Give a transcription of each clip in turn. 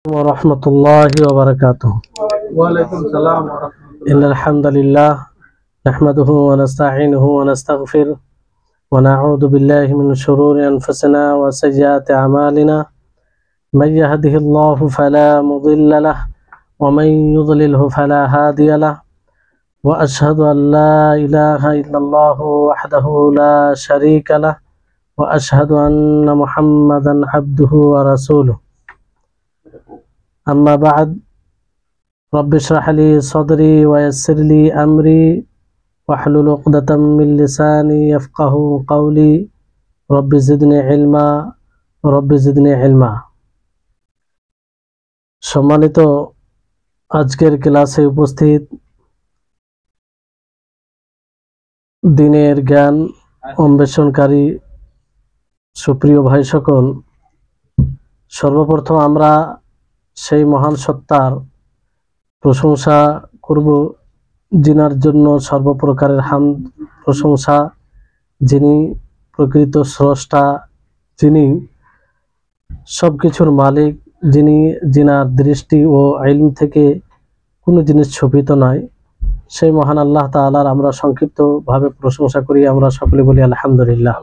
ورحمة الله وبركاته. وعليكم السلام ورحمة الله. إن الحمد لله نحمده ونستعينه ونستغفره ونعوذ بالله من شرور أنفسنا وسيئات أعمالنا. من يهده الله فلا مضل له ومن يضلله فلا هادي له وأشهد أن لا إله إلا الله وحده لا شريك له وأشهد أن محمدا عبده ورسوله. أما بعد رب اشرح لي صدري ويسر لي أمري واحلل عقدة من لساني يفقه قولي رب زدني علما رب زدني علما। সম্মানিত আজকের ক্লাসে উপস্থিত দিনের জ্ঞান অন্বেষণকারী সুপ্রিয় ভাই সকল, সর্বপ্রথম আমরা সেই মহান সত্তার প্রশংসা করব যিনার জন্য সর্বপ্রকারের হামদ প্রশংসা, যিনি প্রকৃত স্রষ্টা, যিনি সবকিছুর মালিক, যিনার দৃষ্টি ও ইলম থেকে কোনো জিনিস ছুপিত নয়। সেই মহান আল্লাহ তাআলার আমরা সংক্ষিপ্তভাবে প্রশংসা করি, আমরা সকলে বলি আলহামদুলিল্লাহ।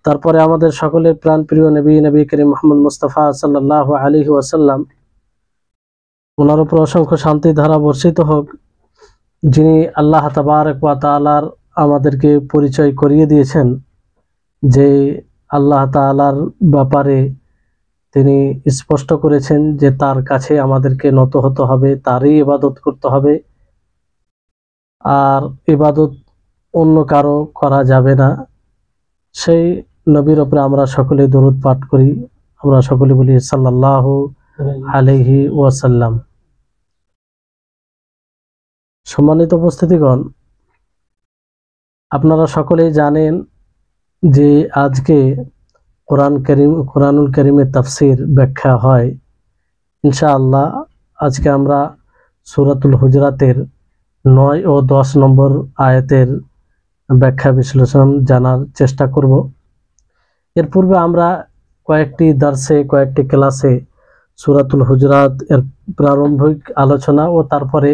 তারপরে আমাদের সকলের প্রাণপ্রিয় নবী করিম মুহাম্মদ মুস্তাফা সাল্লাল্লাহু আলাইহি ওয়াসাল্লাম, ওনার উপর অসংখ্য শান্তি ধারা বর্ষিত হোক, যিনি আল্লাহ তাবারক ওয়া তাআলার আমাদেরকে পরিচয় করিয়ে দিয়েছেন যে আল্লাহ তাআলার ব্যাপারে তিনি স্পষ্ট করেছেন যে তার কাছে আমাদেরকে নত হতে হবে, তারই ইবাদত করতে হবে, আর ইবাদত অন্য কারো করা যাবে না। সেই নবীর উপরে আমরা সকলে দরুদ পাঠ করি, আমরা সকলে বলি সাল্লাল্লাহু আলাইহি ওয়াসাল্লাম। সম্মানিত উপস্থিতিগণ, আপনারা সকলেই জানেন যে আজকে কোরআনুল কারীমের তাফসীর ব্যাখ্যা হয়। ইনশাআল্লাহ আজকে আমরা সূরাতুল হুজরাতের 9 ও 10 নম্বর আয়াতের ব্যাখ্যা বিশ্লেষণ জানার চেষ্টা করব। এর পূর্বে আমরা কয়েকটি ক্লাসে সূরাতুল হুজরাত এর প্রারম্ভিক আলোচনা ও তারপরে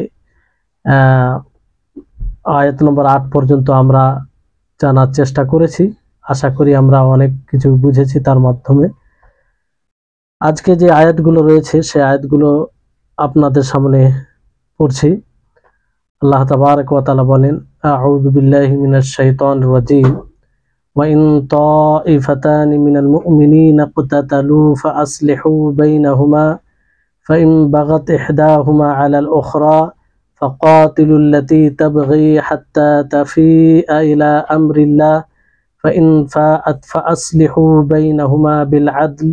আয়াত নম্বর 8 পর্যন্ত আমরা জানার চেষ্টা করেছি। আশা করি আমরা অনেক কিছু বুঝেছি তার মাধ্যমে। আজকে যে আয়াতগুলো রয়েছে সেই আয়াতগুলো আপনাদের সামনে পড়ছি। আল্লাহ তাবারক ওয়া তাআলা বলেন, আউযু বিল্লাহি মিনাশ শাইতানির রাজীম, ওয়া ইন তাইফাতানি মিনাল মুমিনিনা ইকতাতালু ফাআসলিহু বাইনাহুমা ফাইন বাগাত ইহদাহুমা আলাল উখরা ফাকাতিলু আল্লাতী তাবগী হাত্তা তাফিআ ইলা আমরিল্লাহ ফাইন ফাআত ফাআসলিহু বাইনাহুমা বিল আদল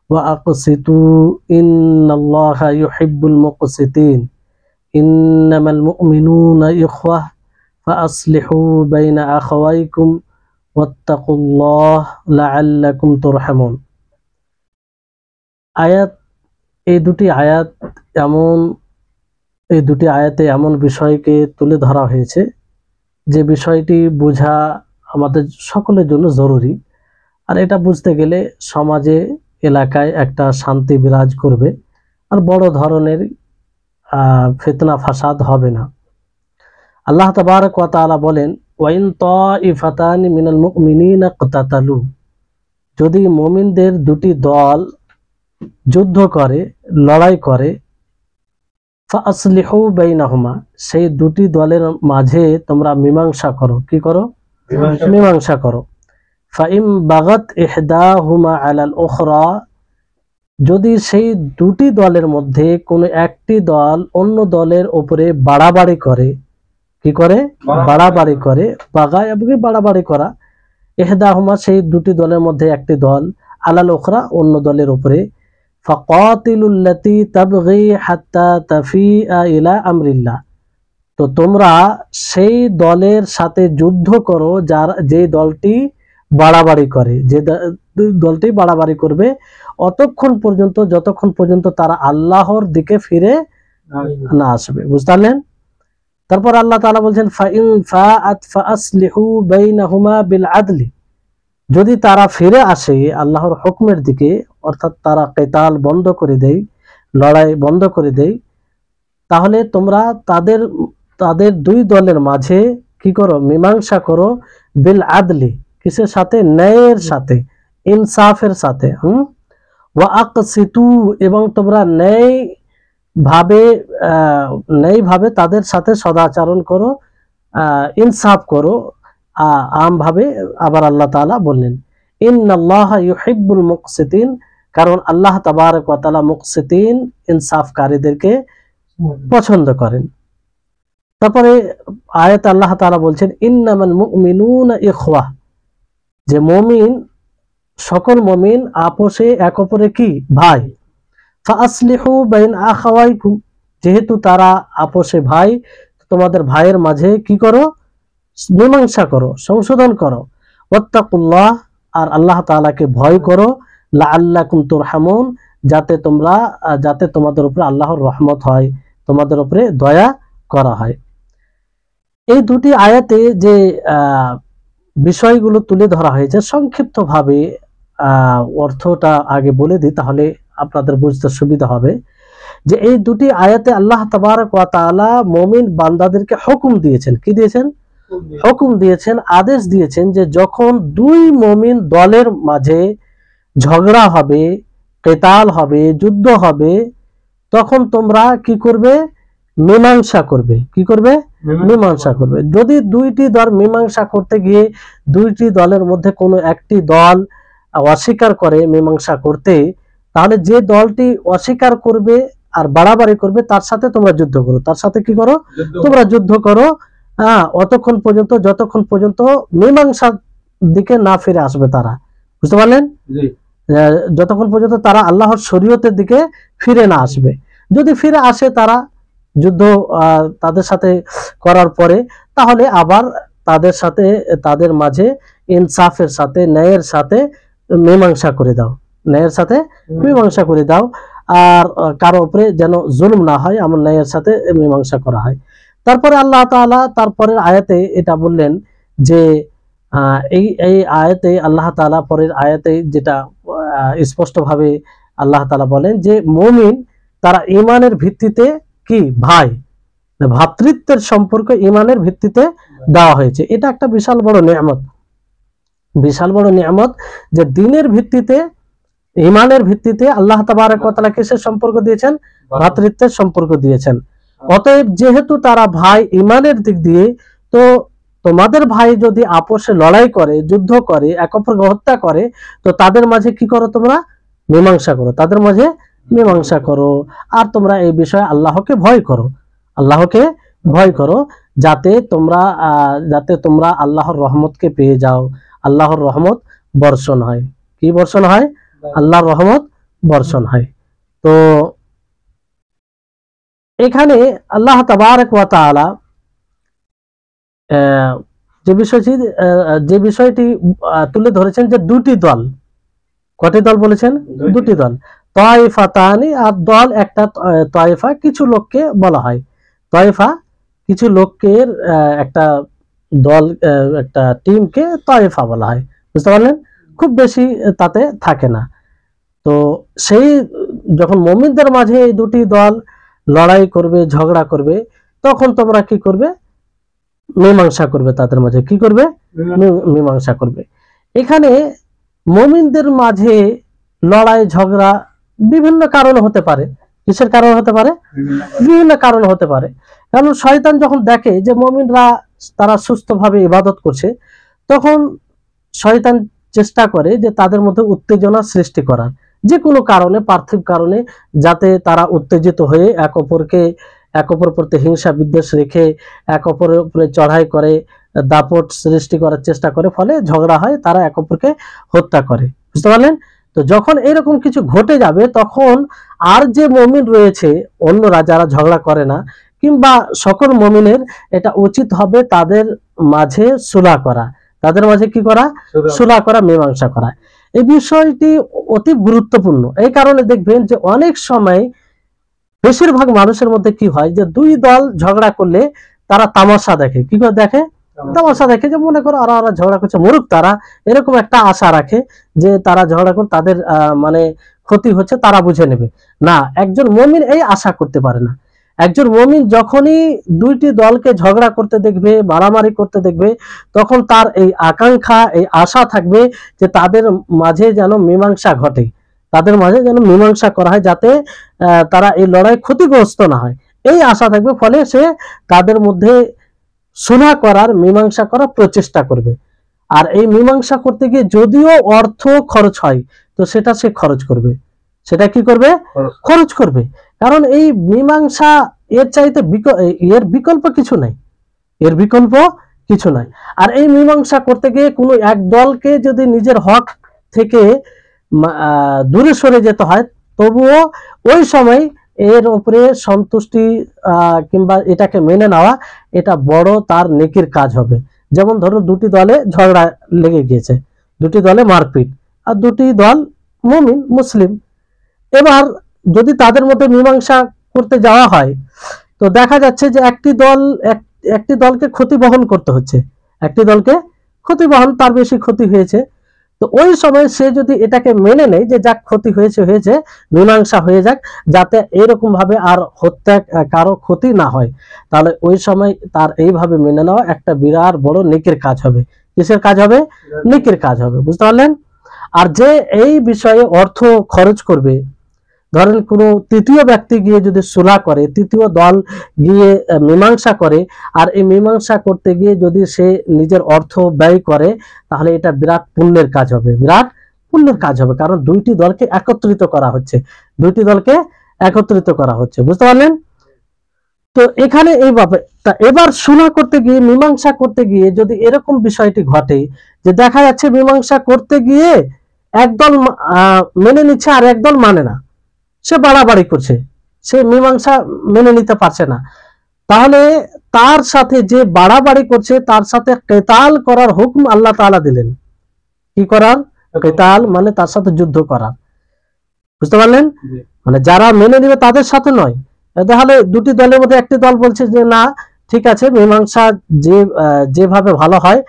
ওয়া আকসিতু ইন্নাল্লাহা ইউহিব্বুল মুকসিতিন ইন্নামাল মুমিনুনা ইখওয়াহ ফাআসলিহু বাইনা আখাওয়াইকুম ওয়াত্তাকুল্লাহ লাআল্লাকুম তুরহামুন। এই দুটি আয়াতে এমন বিষয়কে তুলে ধরা হয়েছে যে বিষয়টি বোঝা আমাদের সকলের জন্য জরুরি। আর এটা বুঝতে গেলে সমাজে এলাকায় একটা শান্তি বিরাজ করবে, আর বড় ধরনের ফিতনা ফাসাদ হবে না। আল্লাহ তাবারক ওয়া তাআলা বলেন, ওয়াইন তাইফাতানি মিনাল মুমিনিনা ইকতাতালু, যদি মুমিনদের দুটি দল যুদ্ধ করে, লড়াই করে, ফাআসলিহু বাইনাহুমা, সেই দুটি দলের মাঝে তোমরা মীমাংসা করো। কি করো? মীমাংসা করো। ফাইম বাগাত ইহদাহুমা আলাল উখরা, যদি সেই দুটি দলের মধ্যে কোনো একটি দল অন্য দলের উপরে বাড়াবাড়ি করে, কি করে? বাড়াবাড়ি করে। বাগায় এবং বাড়াবাড়ি করা, ইহদাহুমা সেই দুটি দলের মধ্যে একটি দল, আলাল উখরা অন্য দলের উপরে, ফাকাতিলুল লাতী তাবগী হাত্তা তাফিআ ইলা আমরিল্লাহ, তো তোমরা সেই দলের সাথে যুদ্ধ করো যে দলটি বাড়াবাড়ি করে, যে দলটি বাড়াবাড়ি করবে যতক্ষণ পর্যন্ত তারা আল্লাহর দিকে ফিরে না আসবে। বুঝতে পারলেন? তারপর আল্লাহ তাআলা বলছেন, ফাইন ফাআত ফাআসলিহু বাইনাহুমা বিল আদলি, যদি তারা ফিরে আসে আল্লাহর হুকুমের দিকে, অর্থাৎ তারা কিতাল বন্ধ করে দেয়, লড়াই বন্ধ করে দেয়, তাহলে তোমরা তাদের তাদের দুই দলের মাঝে কি করো? মীমাংসা করো। বিল আদলি, কিসের সাথে? ন্যায়ের সাথে, ইনসাফের সাথে। ওয়া আকসিতু, এবং তোমরা ন্যায়ভাবে তাদের সাথে সদাচরণ করো, ইনসাফ করো আমভাবে। আবার আল্লাহ তাআলা বললেন ইন্নাল্লাহা ইউহিব্বুল মুকসিতিন, কারণ আল্লাহ তাবারক ওয়া তাআলা মুকসিতিন, ইনসাফকারীদেরকে পছন্দ করেন। তারপরে আয়াতে আল্লাহ তাআলা বলছেন ইন্নামাল মুমিনুনা ইখওয়া, যে মুমিন, সকল মুমিন আপোষে এক অপরে কি? ভাই। ফাআসলিহু বাইন আখাওয়াইকুম, যেহেতু তারা আপোষে ভাই, তোমাদের ভাইয়ের মাঝে কি করো? মীমাংসা করো, সংশোধন করো। ওয়াত্তাকুল্লাহ, আর আল্লাহ তাআলাকে ভয় করো। লাআল্লাকুম তুরহামুন, যাতে তোমাদের উপরে আল্লাহর রহমত হয়, তোমাদের উপরে দয়া করা হয়। এই দুটি আয়াতে যে বিষয়গুলো তুলে ধরা হয়েছে, সংক্ষিপ্তভাবে অর্থটা আগে বলে দিই, তাহলে আপনাদের বুঝতে সুবিধা হবে। যে এই দুটি আয়াতে আল্লাহ তাবারক ওয়া তাআলা মুমিন বান্দাদেরকে হুকুম দিয়েছেন। কি দিয়েছেন? হুকুম দিয়েছেন, আদেশ দিয়েছেন যে যখন দুই মুমিন দলের মাঝে ঝগড়া হবে, কিতাল হবে, যুদ্ধ হবে, তখন তোমরা কি করবে? মীমাংসা করবে। কি করবে? মীমাংসা করবে। যদি দুইটি দল মীমাংসা করতে গিয়ে দুইটি দলের মধ্যে কোনো একটি দল অস্বীকার করে মীমাংসা করতে, তাহলে যে দলটি অস্বীকার করবে আর বাড়াবাড়ি করবে তার সাথে তোমরা যুদ্ধ করো। তার সাথে কি করো? তোমরা যুদ্ধ করো, অতক্ষণ পর্যন্ত যতক্ষণ পর্যন্ত মীমাংসার দিকে না ফিরে আসবে তারা। বুঝতে পারলেন? যতক্ষণ পর্যন্ত তারা আল্লাহর শরীয়তের দিকে ফিরে না আসবে। যদি ফিরে আসে তারা যুদ্ধ তাদের সাথে করার পরে, তাহলে আবার তাদের মাঝে ইনসাফের সাথে, ন্যায়ের সাথে মীমাংসা করে দাও, ন্যায়ের সাথে মীমাংসা করে দাও। আর কারো উপরে যেন জুলুম না হয়, এমন ন্যায়ের সাথে মীমাংসা করা হয়। তারপরে আল্লাহ তাআলা তারপরের আয়াতে এটা বললেন যে এই আয়াতে আল্লাহ তাআলা পরের আয়াতে যেটা স্পষ্টভাবে আল্লাহ তাআলা বলেন যে মুমিন তারা ঈমানের ভিত্তিতে কি? ভাই। ভ্রাতৃত্বের সম্পর্ক ঈমানের ভিত্তিতে দেওয়া হয়েছে। এটা একটা বিশাল বড় নিয়ামত, বিশাল বড় নিয়ামত, যে দ্বীনের ভিত্তিতে, ঈমানের ভিত্তিতে আল্লাহ তাবারক ওয়া তাআলা কিসের সম্পর্ক দিয়েছেন? ভ্রাতৃত্বের সম্পর্ক দিয়েছেন। অতএব যেহেতু তারা ভাই ঈমানের দিক দিয়ে, তো তোমাদের ভাই যদি আপোষে লড়াই করে, যুদ্ধ করে, এক অপরকে হত্যা করে, তো তাদের মাঝে কি করো? তোমরা মীমাংসা করো, তাদের মাঝে মীমাংসা করো। আর তোমরা এই বিষয়ে আল্লাহকে ভয় করো, আল্লাহকে ভয় করো, যাতে তোমরা আল্লাহর রহমতকে পেয়ে যাও। আল্লাহর রহমত বর্ষণ হয়। কি বর্ষণ হয়? আল্লাহর রহমত বর্ষণ হয়। তো এখানে আল্লাহ তাবারক ওয়া তাআলা যে বিষয়টি তুলে ধরেছেন যে দুটি দল। কয়টি দল বলেছেন? দুটি দল। তায়েফাতানি, আর দল একটা তায়েফা, কিছু লোককে বলা হয় তায়েফা, কিছু লোকের একটা দল, একটা টিমকে তায়েফা বলা হয়। বুঝতে পারলেন? খুব বেশি তাতে থাকে না। তো সেই যখন মুমিনদের মাঝে এই দুটি দল লড়াই করবে, ঝগড়া করবে, তখন তোমরা কি করবে? মীমাংসা করবে তাদের মাঝে। কি করবে? মীমাংসা করবে। এখানে মুমিনদের মাঝে লড়াই ঝগড়া বিভিন্ন কারণে হতে পারে। কিসের কারণে হতে পারে? বিভিন্ন কারণে হতে পারে। কারণ শয়তান যখন দেখে যে মুমিনরা তারা সুস্থভাবে ইবাদত করছে, তখন শয়তান চেষ্টা করে যে তাদের মধ্যে উত্তেজনা সৃষ্টি করার, যে কোনো কারণে, পার্থিব কারণে, যাতে তারা উত্তেজিত হয়ে এক অপর প্রতি হিংসা বিদ্বেষ রেখে এক অপরের উপরে চড়াই করে, দাপট সৃষ্টি করার চেষ্টা করে, ফলে ঝগড়া হয়, তারা এক অপরকে হত্যা করে। বুঝতে পারলেন? তো যখন এরকম কিছু ঘটে যাবে, তখন আর যে মুমিন রয়েছে, অন্যরা যারা ঝগড়া করে না, কিংবা সকল মুমিনের এটা উচিত হবে তাদের মাঝে সুলহ করা, তাদের মাঝে কি করা? সুলহ করা, মীমাংসা করা। এই বিষয়টি অতি গুরুত্বপূর্ণ। এই কারণে দেখবেন যে অনেক সময় বেশিরভাগ মানুষের মধ্যে কি হয়, যে দুই দল ঝগড়া করলে তারা তামাশা দেখে। কি করে দেখে? তামাশা দেখে, যে মনে করো ওরা ঝগড়া করছে, মরুক তারা, এরকম একটা আশা রাখে যে তারা ঝগড়া করে তাদের মানে ক্ষতি হচ্ছে, তারা বুঝে নেবে। না, একজন মুমিন এই আশা করতে পারে না। একজন মুমিন যখনই দুইটি দলকে ঝগড়া করতে দেখবে, মারামারি করতে দেখবে, তখন তার এই আকাঙ্ক্ষা, এই আশা থাকবে যে তাদের মাঝে যেন মীমাংসা ঘটে, তাদের মাঝে যেন মীমাংসা করা হয়, যাতে তারা এই লড়াই ক্ষতিগ্রস্ত না হয়, এই আশা থাকবে। ফলে সে তাদের মধ্যে সুলহ করার, মীমাংসা করার প্রচেষ্টা করবে। আর এই মীমাংসা করতে গিয়ে যদিও অর্থ খরচ হয়, তো সেটা সে খরচ করবে, সেটা কি করবে, খরচ করবে। কারণ এই মীমাংসা, এর চাইতে এর বিকল্প কিছু নাই, এর বিকল্প কিছু নাই। আর এই মীমাংসা করতে গিয়ে কোনো এক দলকে যদি নিজের হক থেকে দূরে সরে যেতে হয়, তবুও ওই সময় এর উপরে সন্তুষ্টি কিংবা এটাকে মেনে নেওয়া, এটা বড় তার নেকির কাজ হবে। যেমন ধরুন দুটি দলে ঝগড়া লেগে গিয়েছে, দুটি দলে মারপিট, আর দুটি দল মুমিন মুসলিম। এবার যদি তাদের মধ্যে মীমাংসা করতে যাওয়া হয়, তো দেখা যাচ্ছে যে একটি দলকে ক্ষতি বহন করতে হচ্ছে, একটি দলকে ক্ষতি বহন, তার বেশি ক্ষতি হয়েছে। তো ওই সময় সে যদি এটাকে মেনে নেয় যে যাক ক্ষতি হয়েছে হয়েছে, মীমাংসা হয়ে যাক, যাতে এরকম ভাবে আর হত্যা কারো ক্ষতি না হয়, তাহলে ওই সময় তার এইভাবে মেনে নেওয়া একটা বিরাট বড় নেকির কাজ হবে। কিসের কাজ হবে? নেকির কাজ হবে, বুঝতে পারলেন? আর যে এই বিষয়ে অর্থ খরচ করবে, ধরেন কোনো তৃতীয় ব্যক্তি গিয়ে যদি সুলহ করে, তৃতীয় দল গিয়ে মীমাংসা করে, আর এই মীমাংসা করতে গিয়ে যদি সে নিজের অর্থ ব্যয় করে, তাহলে এটা বিরাট পুণ্যের কাজ হবে, বিরাট পুণ্যের কাজ হবে। কারণ দুইটি দলকে একত্রিত করা হচ্ছে, দুইটি দলকে একত্রিত করা হচ্ছে, বুঝতে পারলেন? তো এখানে এইভাবে এবার সুলহ করতে গিয়ে, মীমাংসা করতে গিয়ে যদি এরকম বিষয়টি ঘটে যে দেখা যাচ্ছে মীমাংসা করতে গিয়ে একদল মেনে নিচ্ছে আর একদল মানে না, সে বাড়াবাড়ি করছে, সে মীমাংসা মেনে নিতে পারছে না, তাহলে তার সাথে যে বাড়াবাড়ি করছে তার সাথে কেতাল করার হুকুম আল্লাহ তাআলা দিলেন। কি করার? কেতাল মানে তার সাথে যুদ্ধ করার, বুঝতে পারলেন? মানে যারা মেনে নিবে তাদের সাথে নয়। তাহলে দুটি দলের মধ্যে একটি দল বলছে যে না ঠিক আছে, মীমাংসা যেভাবে ভালো হয়,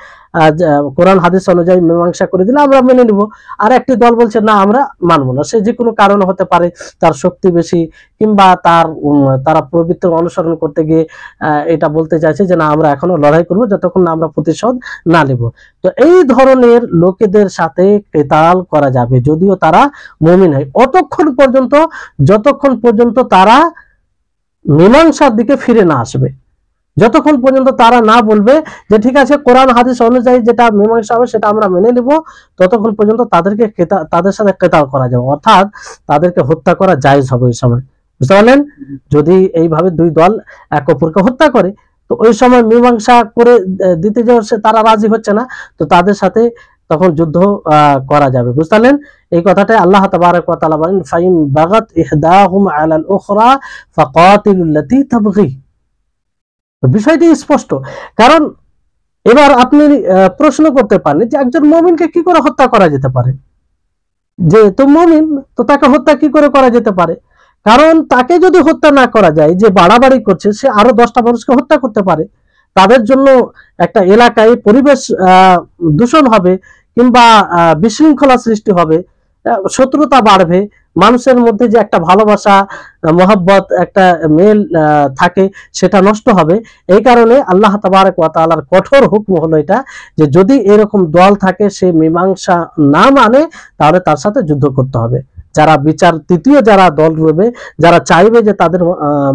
কোরআন হাদিস অনুযায়ী মীমাংসা করে দিলে আমরা মেনে নিব। আর একটি দল বলছে না, আমরা মানবো না, সে যে কোনো কারণে হতে পারে, তার শক্তি বেশি, কিংবা তারা প্রবৃত্তি অনুসরণ করতে গিয়ে এটা বলতে চাইছে যে না, আমরা এখনো লড়াই করবো যতক্ষণ না আমরা প্রতিশোধ না নেব। তো এই ধরনের লোকেদের সাথে কেতাল করা যাবে যদিও তারা মুমিন হয়, যতক্ষণ পর্যন্ত তারা মীমাংসার দিকে ফিরে না আসবে, যতক্ষণ পর্যন্ত তারা না বলবে যে ঠিক আছে কোরআন হাদিস অনুযায়ী যেটা মীমাংসা হবে সেটা আমরা মেনে নেব, ততক্ষণ পর্যন্ত তাদের সাথে কেতাল করা যাবে, অর্থাৎ তাদেরকে হত্যা করা জায়েজ হবে ওই সময়, বুঝতে পারলেন? যদি এইভাবে দুই দল এক অপরকে হত্যা করে, তো ওই সময় মীমাংসা করে দিতে যে তারা রাজি হচ্ছে না, তো তাদের সাথে তখন যুদ্ধ করা যাবে, বুঝতে পারলেন? এই কথাটাই আল্লাহ তাবারক ওয়া তাআলা বলেন, ফাইন বাগাত ইহদাহুমা আলাল উখরা ফাকাতিলুল্লাতী তাবগী। বিষয়টি স্পষ্ট। কারণ এবার আপনি প্রশ্ন করতে পারেন যে একজন মুমিনকে কি করে হত্যা করা যেতে পারে, যে তো মুমিন, তো তাকে হত্যা কি করে করা যেতে পারে? কারণ তাকে যদি হত্যা না করা যায়, যে বাড়াবাড়ি করছে সে আরো 10টা মানুষকে হত্যা করতে পারে, তাদের জন্য একটা এলাকায় পরিবেশ দূষণ হবে, কিংবা বিশৃঙ্খলা সৃষ্টি হবে, শত্রুতা বাড়বে, মানুষের মধ্যে যে একটা ভালোবাসা মহব্বত একটা মেল থাকে সেটা নষ্ট হবে। এই কারণে আল্লাহ তাবারক ওয়া তাআলার কঠোর হুকুম হলো এটা, যে যদি এরকম দল থাকে সে মীমাংসা না মানে, তাহলে তার সাথে যুদ্ধ করতে হবে। যারা তৃতীয় যারা দল রয়েবে, যারা চাইবে যে তাদের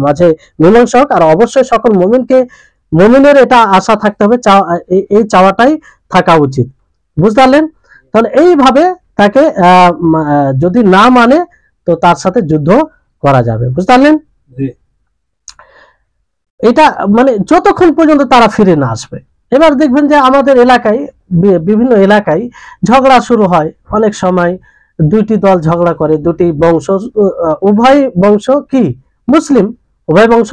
মাঝে মীমাংসা হোক, আর অবশ্যই সকল মুমিনের এটা আশা থাকতে হবে, এই চাওয়াটাই থাকা উচিত, বুঝতে পারলেন? তাহলে এইভাবে তাকে যদি না মানে, তো তার সাথে যুদ্ধ করা যাবে, বুঝতে পারলেন? এটা মানে যতক্ষণ পর্যন্ত তারা ফিরে না আসবে। এবার দেখবেন যে আমাদের এলাকায়, বিভিন্ন এলাকায় ঝগড়া শুরু হয়, অনেক সময় দুইটি দল ঝগড়া করে, দুটি বংশ, উভয় বংশ কি মুসলিম, উভয় বংশ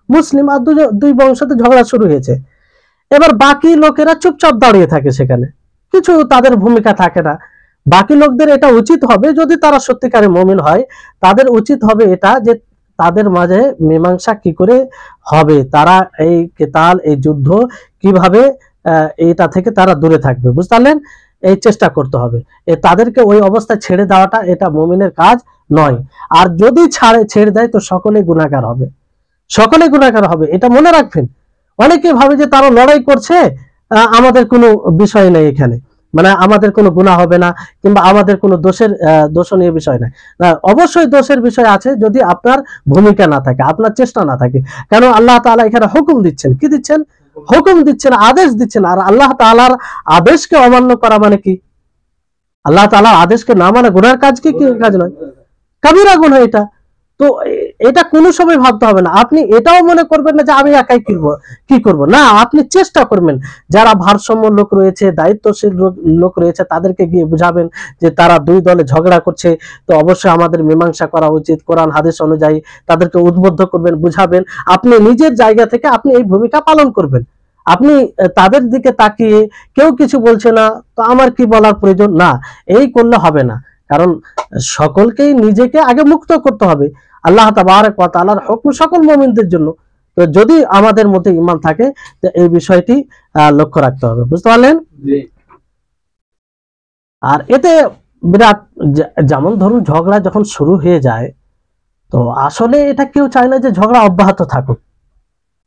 মুসলিম, আর দুই বংশতে ঝগড়া শুরু হয়েছে। এবার বাকি লোকেরা চুপচাপ দাঁড়িয়ে থাকে, সেখানে কিছু তাদের ভূমিকা থাকে না। বাকি লোকদের এটা উচিত হবে, যদি তারা সত্যিকারে মুমিন হয়, তাদের উচিত হবে এটা যে তাদের মাঝে মীমাংসা কি করে হবে, তারা এই কেতাল, এই যুদ্ধ কিভাবে এটা থেকে তারা দূরে থাকবে, বুঝতে পারলেন? এই চেষ্টা করতে হবে। তাদেরকে ওই অবস্থায় ছেড়ে দেওয়াটা এটা মুমিনের কাজ নয়। আর যদি ছেড়ে দেয় তো সকলে গুনাহগার হবে, সকলে গুনাহগার হবে, এটা মনে রাখবেন। অনেকে ভাবে যে তারা লড়াই করছে, আমাদের কোনো বিষয় নেই এখানে, মানে আমাদের কোনো গুনাহ হবে না, কিংবা আমাদের কোনো দোষণীয় বিষয় নাই। অবশ্যই দোষের বিষয় আছে যদি আপনার ভূমিকা না থাকে, আপনার চেষ্টা না থাকে। কেন আল্লাহ তাআলা এখানে হুকুম দিচ্ছেন, কি দিচ্ছেন? হুকুম দিচ্ছেন, আদেশ দিচ্ছেন। আর আল্লাহ তাআলার আদেশকে অমান্য করা মানে কি? আল্লাহ তাআলার আদেশকে না মানে গুনাহর কাজ কি কাজ নয়, কাবিরা গুনাহ এটা। তো এটা কোনো সময় ভাবতে হবে না। আপনি এটাও মনে করবেন না যে আমি একাই কি করব, না, আপনি চেষ্টা করবেন। যারা ভারসাম্য লোক রয়েছে, দায়িত্বশীল লোক রয়েছে, তাদেরকে গিয়ে বুঝাবেন যে তারা দুই দলে ঝগড়া করছে, তো অবশ্যই আমাদের মীমাংসা করা উচিত কোরআন হাদিস অনুযায়ী। তাদেরকে উদ্বুদ্ধ করবেন, বুঝাবেন। আপনি নিজের জায়গা থেকে আপনি এই ভূমিকা পালন করবেন। আপনি তাদের দিকে তাকিয়ে কেউ কিছু বলছে না তো আমার কি বলার প্রয়োজন, না, এই করলে হবে না। কারণ সকলকেই নিজেকে আগে মুক্ত করতে হবে। আল্লাহ তাবারক ওয়া তাআলার হুকুম সকল মুমিনদের জন্য। তো যদি আমাদের মধ্যে ঈমান থাকে তো এই বিষয়টি লক্ষ্য রাখতে হবে, বুঝতে পারলেন? আর এতে বিরাট, যেমন ধরুন ঝগড়া যখন শুরু হয়ে যায়, তো আসলে এটা কেউ চায় না যে ঝগড়া অব্যাহত থাকুক।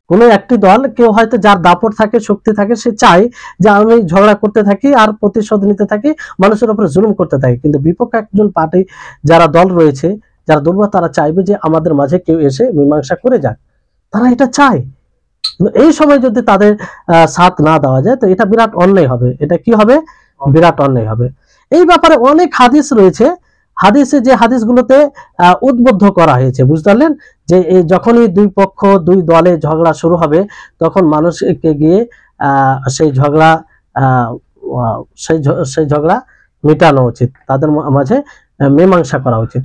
কোনো একটি দল, কেউ হয়তো যার দাপট থাকে, শক্তি থাকে, সে চায় যে আমি ঝগড়া করতে থাকি আর প্রতিশোধ নিতে থাকি, মানুষের উপরে জুলুম করতে থাকি। কিন্তু বিপক্ষ একজন পার্টি, যারা দল রয়েছে, যারা দুর্বল, তারা চাইবে যে আমাদের মাঝে কেউ এসে মীমাংসা করে যাক, তারা এটা চায়। এই সময় যদি তাদের সাথ না দেওয়া যায় তো এটা বিরাট অন্যায় হবে। এটা কি হবে? বিরাট অন্যায় হবে। এই ব্যাপারে অনেক হাদিস রয়েছে। হাদিসে যে হাদিসগুলোতে উদ্বুদ্ধ করা হয়েছে, বুঝতে পারলেন? যে এই যখনই দুই পক্ষ, দুই দলে ঝগড়া শুরু হবে, তখন মানুষকে গিয়ে সেই ঝগড়া সেই ঝগড়া মেটানো উচিত, তাদের মাঝে মীমাংসা করা উচিত।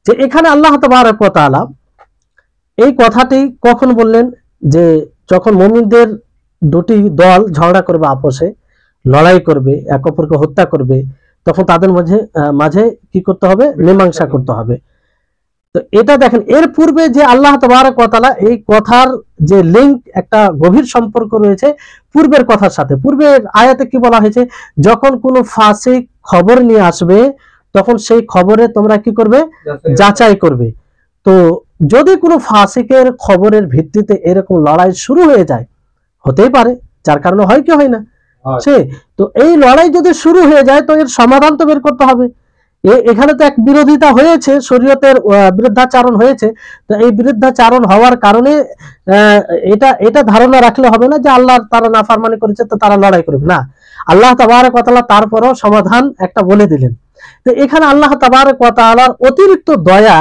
যে এখানে আল্লাহ তাবারক ওয়া তাআলা এই কথাটি কখন বললেন? যে যখন মুমিনদের দুটি দল ঝগড়া করবে, আপসে লড়াই করবে, এক অপরকে হত্যা করবে, তখন তাদের মাঝে কি করতে হবে? মীমাংসা করতে হবে। তো এটা দেখেন, এর পূর্বে যে আল্লাহ তাবারক ওয়া তাআলা এই কথার যে লিংক, একটা গভীর সম্পর্ক রয়েছে পূর্বের কথার সাথে। পূর্বের আয়াতে কি বলা হয়েছে? যখন কোনো ফাসিক খবর নিয়ে আসবে, তখন সেই খবরে তোমরা কি করবে? যাচাই করবে। তো যদি কোনো ফাসিকের খবরের ভিত্তিতে এরকম লড়াই শুরু হয়ে যায়, হতেই পারে, যার কারণে হয় কি হয় না সে, তো এই লড়াই যদি শুরু হয়ে যায় তো এর সমাধান তো বের করতে হবে। এখানে তো এক বিরোধিতা হয়েছে, শরীয়তের বিরুদ্ধাচারণ হয়েছে। তো এই বিরুদ্ধাচারণ হওয়ার কারণে এটা ধারণা রাখলে হবে না যে আল্লাহ তারা নাফরমানি করেছে তো তারা লড়াই করবে না। আল্লাহ তাবারক ওয়া তাআলা তারপরও সমাধান একটা বলে দিলেন। তো এখানে আল্লাহ তাবারক ওয়া তাআলার অতিরিক্ত দয়া,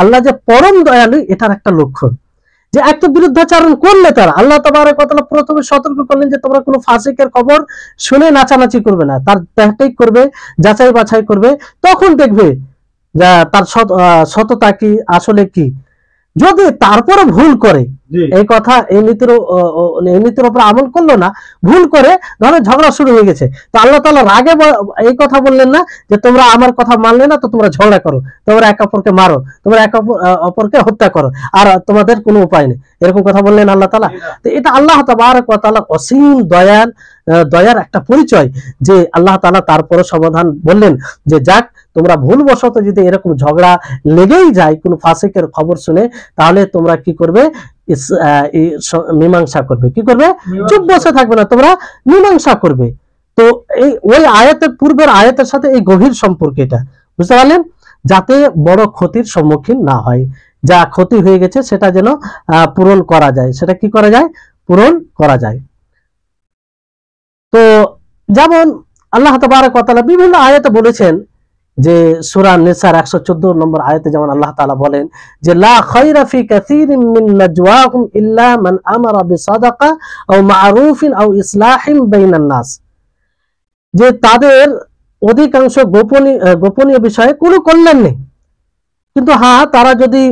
আল্লাহ যে পরম দয়ালু, এটার একটা লক্ষণ। যে একটা বিরুদ্ধাচারণ করলে তারা, আল্লাহ তাবারক ওয়া তাআলা প্রথমে সতর্ক করলেন যে তোমরা কোনো ফাসিকের খবর শুনে নাচানাচি করবে না, তার তাহকিক করবে, যাচাই বাছাই করবে, তখন দেখবে তার সততা কি, আসলে কি। যদি তারপরে ভুল করে, এই কথা এই নীতির উপর আমল করলো না, ভুল করে ধরো ঝগড়া শুরু হয়ে গেছে, তো আল্লাহ তাআলা রাগে এই কথা বললেন না যে তোমরা আমার কথা মানলে না, তো তোমরা ঝগড়া করো, তোমরা এক অপরকে মারো, তোমরা এক অপরকে হত্যা করো, আর তোমাদের কোনো উপায় নেই, এরকম কথা বললেন আল্লাহ তাআলা। তো এটা আল্লাহ তাবারক ওয়া তাআলার অসীম দয়ার একটা পরিচয়, যে আল্লাহ তাআলা তারপরে সমাধান বললেন যে যাক, তোমরা ভুলবশত যদি এরকম ঝগড়া লেগেই যায় কোনো ফাসিকের খবর শুনে, তাহলে তোমরা কি করবে? মীমাংসা করবে। কি করবে? চুপ বসে থাকবে না, তোমরা মীমাংসা করবে। তো এই ওই আয়াতের, পূর্বের আয়াতের সাথে এই গভীর সম্পর্ক, এটা বুঝতে পারলেন? যাতে বড় ক্ষতির সম্মুখীন না হয়, যা ক্ষতি হয়ে গেছে সেটা যেন পূরণ করা যায়। সেটা কি করা যায়? পূরণ করা যায়। তো যেমন আল্লাহ তাবারক ওয়া তাআলা বিভিন্ন আয়াতে বলেছেন, যে সূরা নিসার 114 নম্বর আয়াতে যেমন আল্লাহ তাআলা বলেন যে লা খায়রা ফি কাসীরিন মিন নাজওয়াহুম ইল্লা মান আমারা বিসাদাকা আও মা'রুফিন আও ইসলাহিম বাইনান নাস, যে তাদের অধিকাংশ গোপনীয় বিষয়ে কোনো কল্যাণ নেই, কিন্তু হ্যাঁ, তারা যদি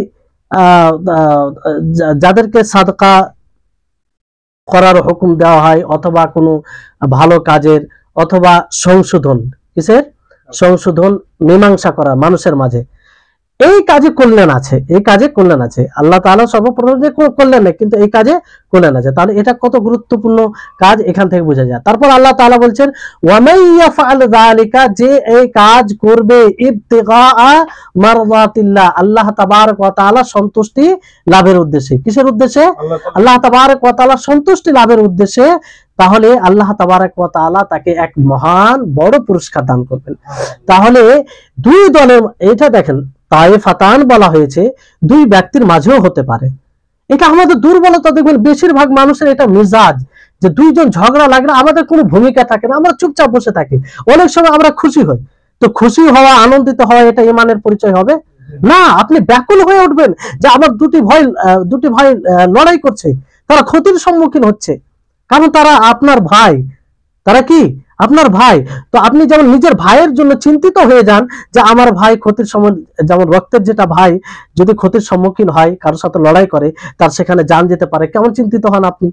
যাদেরকে সাদকা করার হুকুম দেওয়া হয়, অথবা কোনো ভালো কাজের, অথবা সংশোধন, কিসের সংশোধন, মীমাংসা করা মানুষের মাঝে, এই কাজে কল্যাণ আছে, এই কাজে কল্যাণ আছে। আল্লাহ তাআলা সর্বপ্রথম যে কল্যাণ নেই, কিন্তু এই কাজে কল্যাণ আছে। তাহলে এটা কত গুরুত্বপূর্ণ কাজ এখান থেকে বোঝা যায়। তারপর আল্লাহ তাআলা বলছেন ওয়ামাই ইয়াফআল যালিকা, যে এই কাজ করবে ইবতিগা মারদাতিল্লাহ, আল্লাহ তাবারক ওয়া তাআলা সন্তুষ্টি লাভের উদ্দেশ্যে। কিসের উদ্দেশ্যে? আল্লাহ তাবারক ওয়া তাআলা সন্তুষ্টি লাভের উদ্দেশ্যে। তাহলে আল্লাহ তাবারক ওয়া তাআলা তাকে এক মহান বড় পুরস্কার দান করবেন। তাহলে দুই দলের, এটা দেখেন তায়েফাতান বলা হয়েছে, দুই ব্যক্তির মাঝেও হতে পারে। এটা আমাদের দুর্বলতা, দেখবেন বেশিরভাগ মানুষের এটা মিজাজ, যে দুইজন ঝগড়া লাগলে আমাদের কোনো ভূমিকা থাকে না, আমরা চুপচাপ বসে থাকি। অনেক সময় আমরা খুশি হই, তো খুশি হওয়া, আনন্দিত হওয়া এটা ঈমানের পরিচয় হবে না। আপনি ব্যাকুল হয়ে উঠবেন যে আমার দুটি ভাই লড়াই করছে, তারা ক্ষতির সম্মুখীন হচ্ছে, কারণ তারা আপনার ভাই। তারা কি? আপনার ভাই। তো আপনি যেমন নিজের ভাইয়ের জন্য চিন্তিত হয়ে যান যে আমার ভাই ক্ষতির সময়, যেমন রক্তের যেটা ভাই যদি ক্ষতির সম্মুখীন হয়, কারোর সাথে লড়াই করে, তার সেখানে জান যেতে পারে, কেমন চিন্তিত হন আপনি?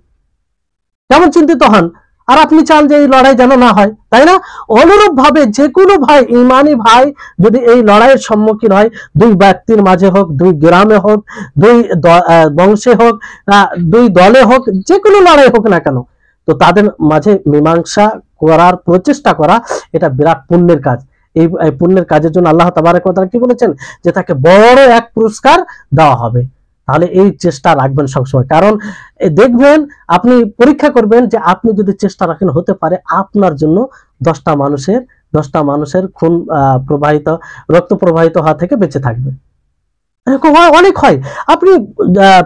কেমন চিন্তিত হন? আর আপনি চান যে এই লড়াই যেন না হয়, তাই না? অনুরূপ ভাবে যে কোনো ভাই, ইমানি ভাই যদি এই লড়াইয়ের সম্মুখীন হয়, দুই ব্যক্তির মাঝে হোক, দুই গ্রামে হোক, দুই বংশে হোক, দুই দলে হোক, যে কোনো লড়াই হোক না কেন, তো তাদের মাঝে মীমাংসা করার প্রচেষ্টা করা, এটা বিরাট পুণ্যের কাজ। এই পুণ্যের কাজের জন্য আল্লাহ তাবারক ওয়া তাআলা কি বলেছেন? যে তাকে বড় এক পুরস্কার দেওয়া হবে। তাহলে এই চেষ্টা রাখবেন সবসময়, কারণ দেখবেন, আপনি পরীক্ষা করবেন যে আপনি যদি চেষ্টা রাখেন, হতে পারে আপনার জন্য 10টা মানুষের খুন রক্ত প্রবাহিত হওয়া থেকে বেঁচে থাকবে। এরকম অনেক হয়। আপনি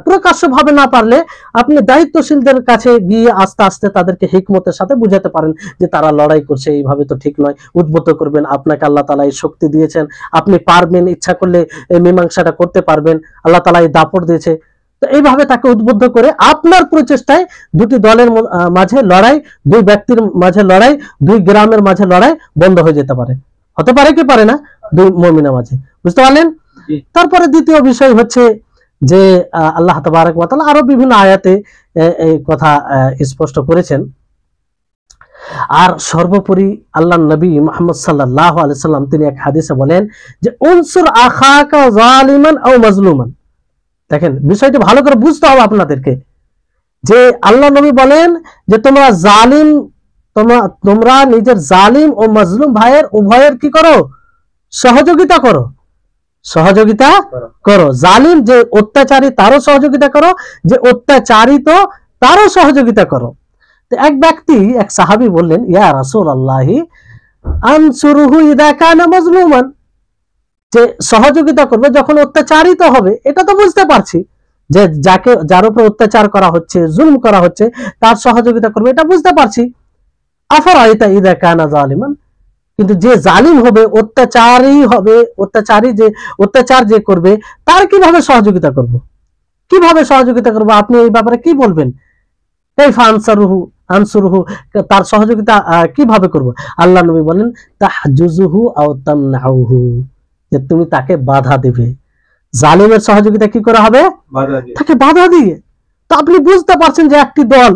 প্রকাশ্য ভাবে না পারলে আপনি দায়িত্বশীলদের কাছে গিয়ে আস্তে আস্তে তাদেরকে হিকমতের সাথে বুঝাতে পারেন যে তারা লড়াই করছে, এইভাবে তো ঠিক নয়। উদ্বুদ্ধ করবেন, আপনাকে আল্লাহ তাআলা এই শক্তি দিয়েছেন, আপনি পারবেন, ইচ্ছা করলে এই মীমাংসাটা করতে পারবেন, আল্লাহ তাআলা এই দাপট দিয়েছে। তো এইভাবে তাকে উদ্বুদ্ধ করে আপনার প্রচেষ্টায় দুটি দলের মাঝে লড়াই, দুই ব্যক্তির মাঝে লড়াই, দুই গ্রামের মাঝে লড়াই বন্ধ হয়ে যেতে পারে। হতে পারে কি পারে না? দুই মুমিনের মাঝে। বুঝতে পারলেন? তারপরে দ্বিতীয় বিষয় হচ্ছে যে আল্লাহ তাবারক ওয়া তাআলা আরো বিভিন্ন আয়াতে এই কথা স্পষ্ট করেছেন। আর সর্বোপরি আল্লাহর নবী মুহাম্মদ সাল্লাল্লাহু আলাইহি সাল্লাম তিনি এক হাদিসে বলেন যে উনসুর আখাকা যালিমান আও মাজলুমান। দেখেন, বিষয়টি ভালো করে বুঝতে হবে আপনাদেরকে, যে আল্লাহ নবী বলেন যে তোমরা নিজের জালিম ও মাজলুম ভাইয়ের উভয়ের কি করো? সহযোগিতা করো। সহযোগিতা করো। জালিম যে অত্যাচারী তারও সহযোগিতা করো, যে অত্যাচারিত তারও সহযোগিতা করো। তো এক ব্যক্তি, এক সাহাবী বললেন, ইয়া রাসূলুল্লাহি আনসুরুহু ইযা কানা মাজলুমান, যে সহযোগিতা করবে যখন অত্যাচারিত হবে, এটা তো বুঝতে পারছি যে যার উপর অত্যাচার করা হচ্ছে, জুলম করা হচ্ছে, তার সহযোগিতা করবে, এটা বুঝতে পারছি। আফারাইতা ইযা কানা জালিমান, কিন্তু যে জালিম হবে, অত্যাচারী হবে, অত্যাচার যে করবে, তার কিভাবে সহযোগিতা করব? কিভাবে সহযোগিতা করব? আপনি এই ব্যাপারে কি বলবেন? কাইফা আনসুরুহু, তার সহযোগিতা কিভাবে করব? আল্লাহ নবী বলেন তাহজুজুহু আও তামনাউহু, যে তুমি তাকে বাধা দেবে। জালিমের সহযোগিতা কি করা হবে? তাকে বাধা দিয়ে। তো আপনি বুঝতে পারছেন যে একটি দল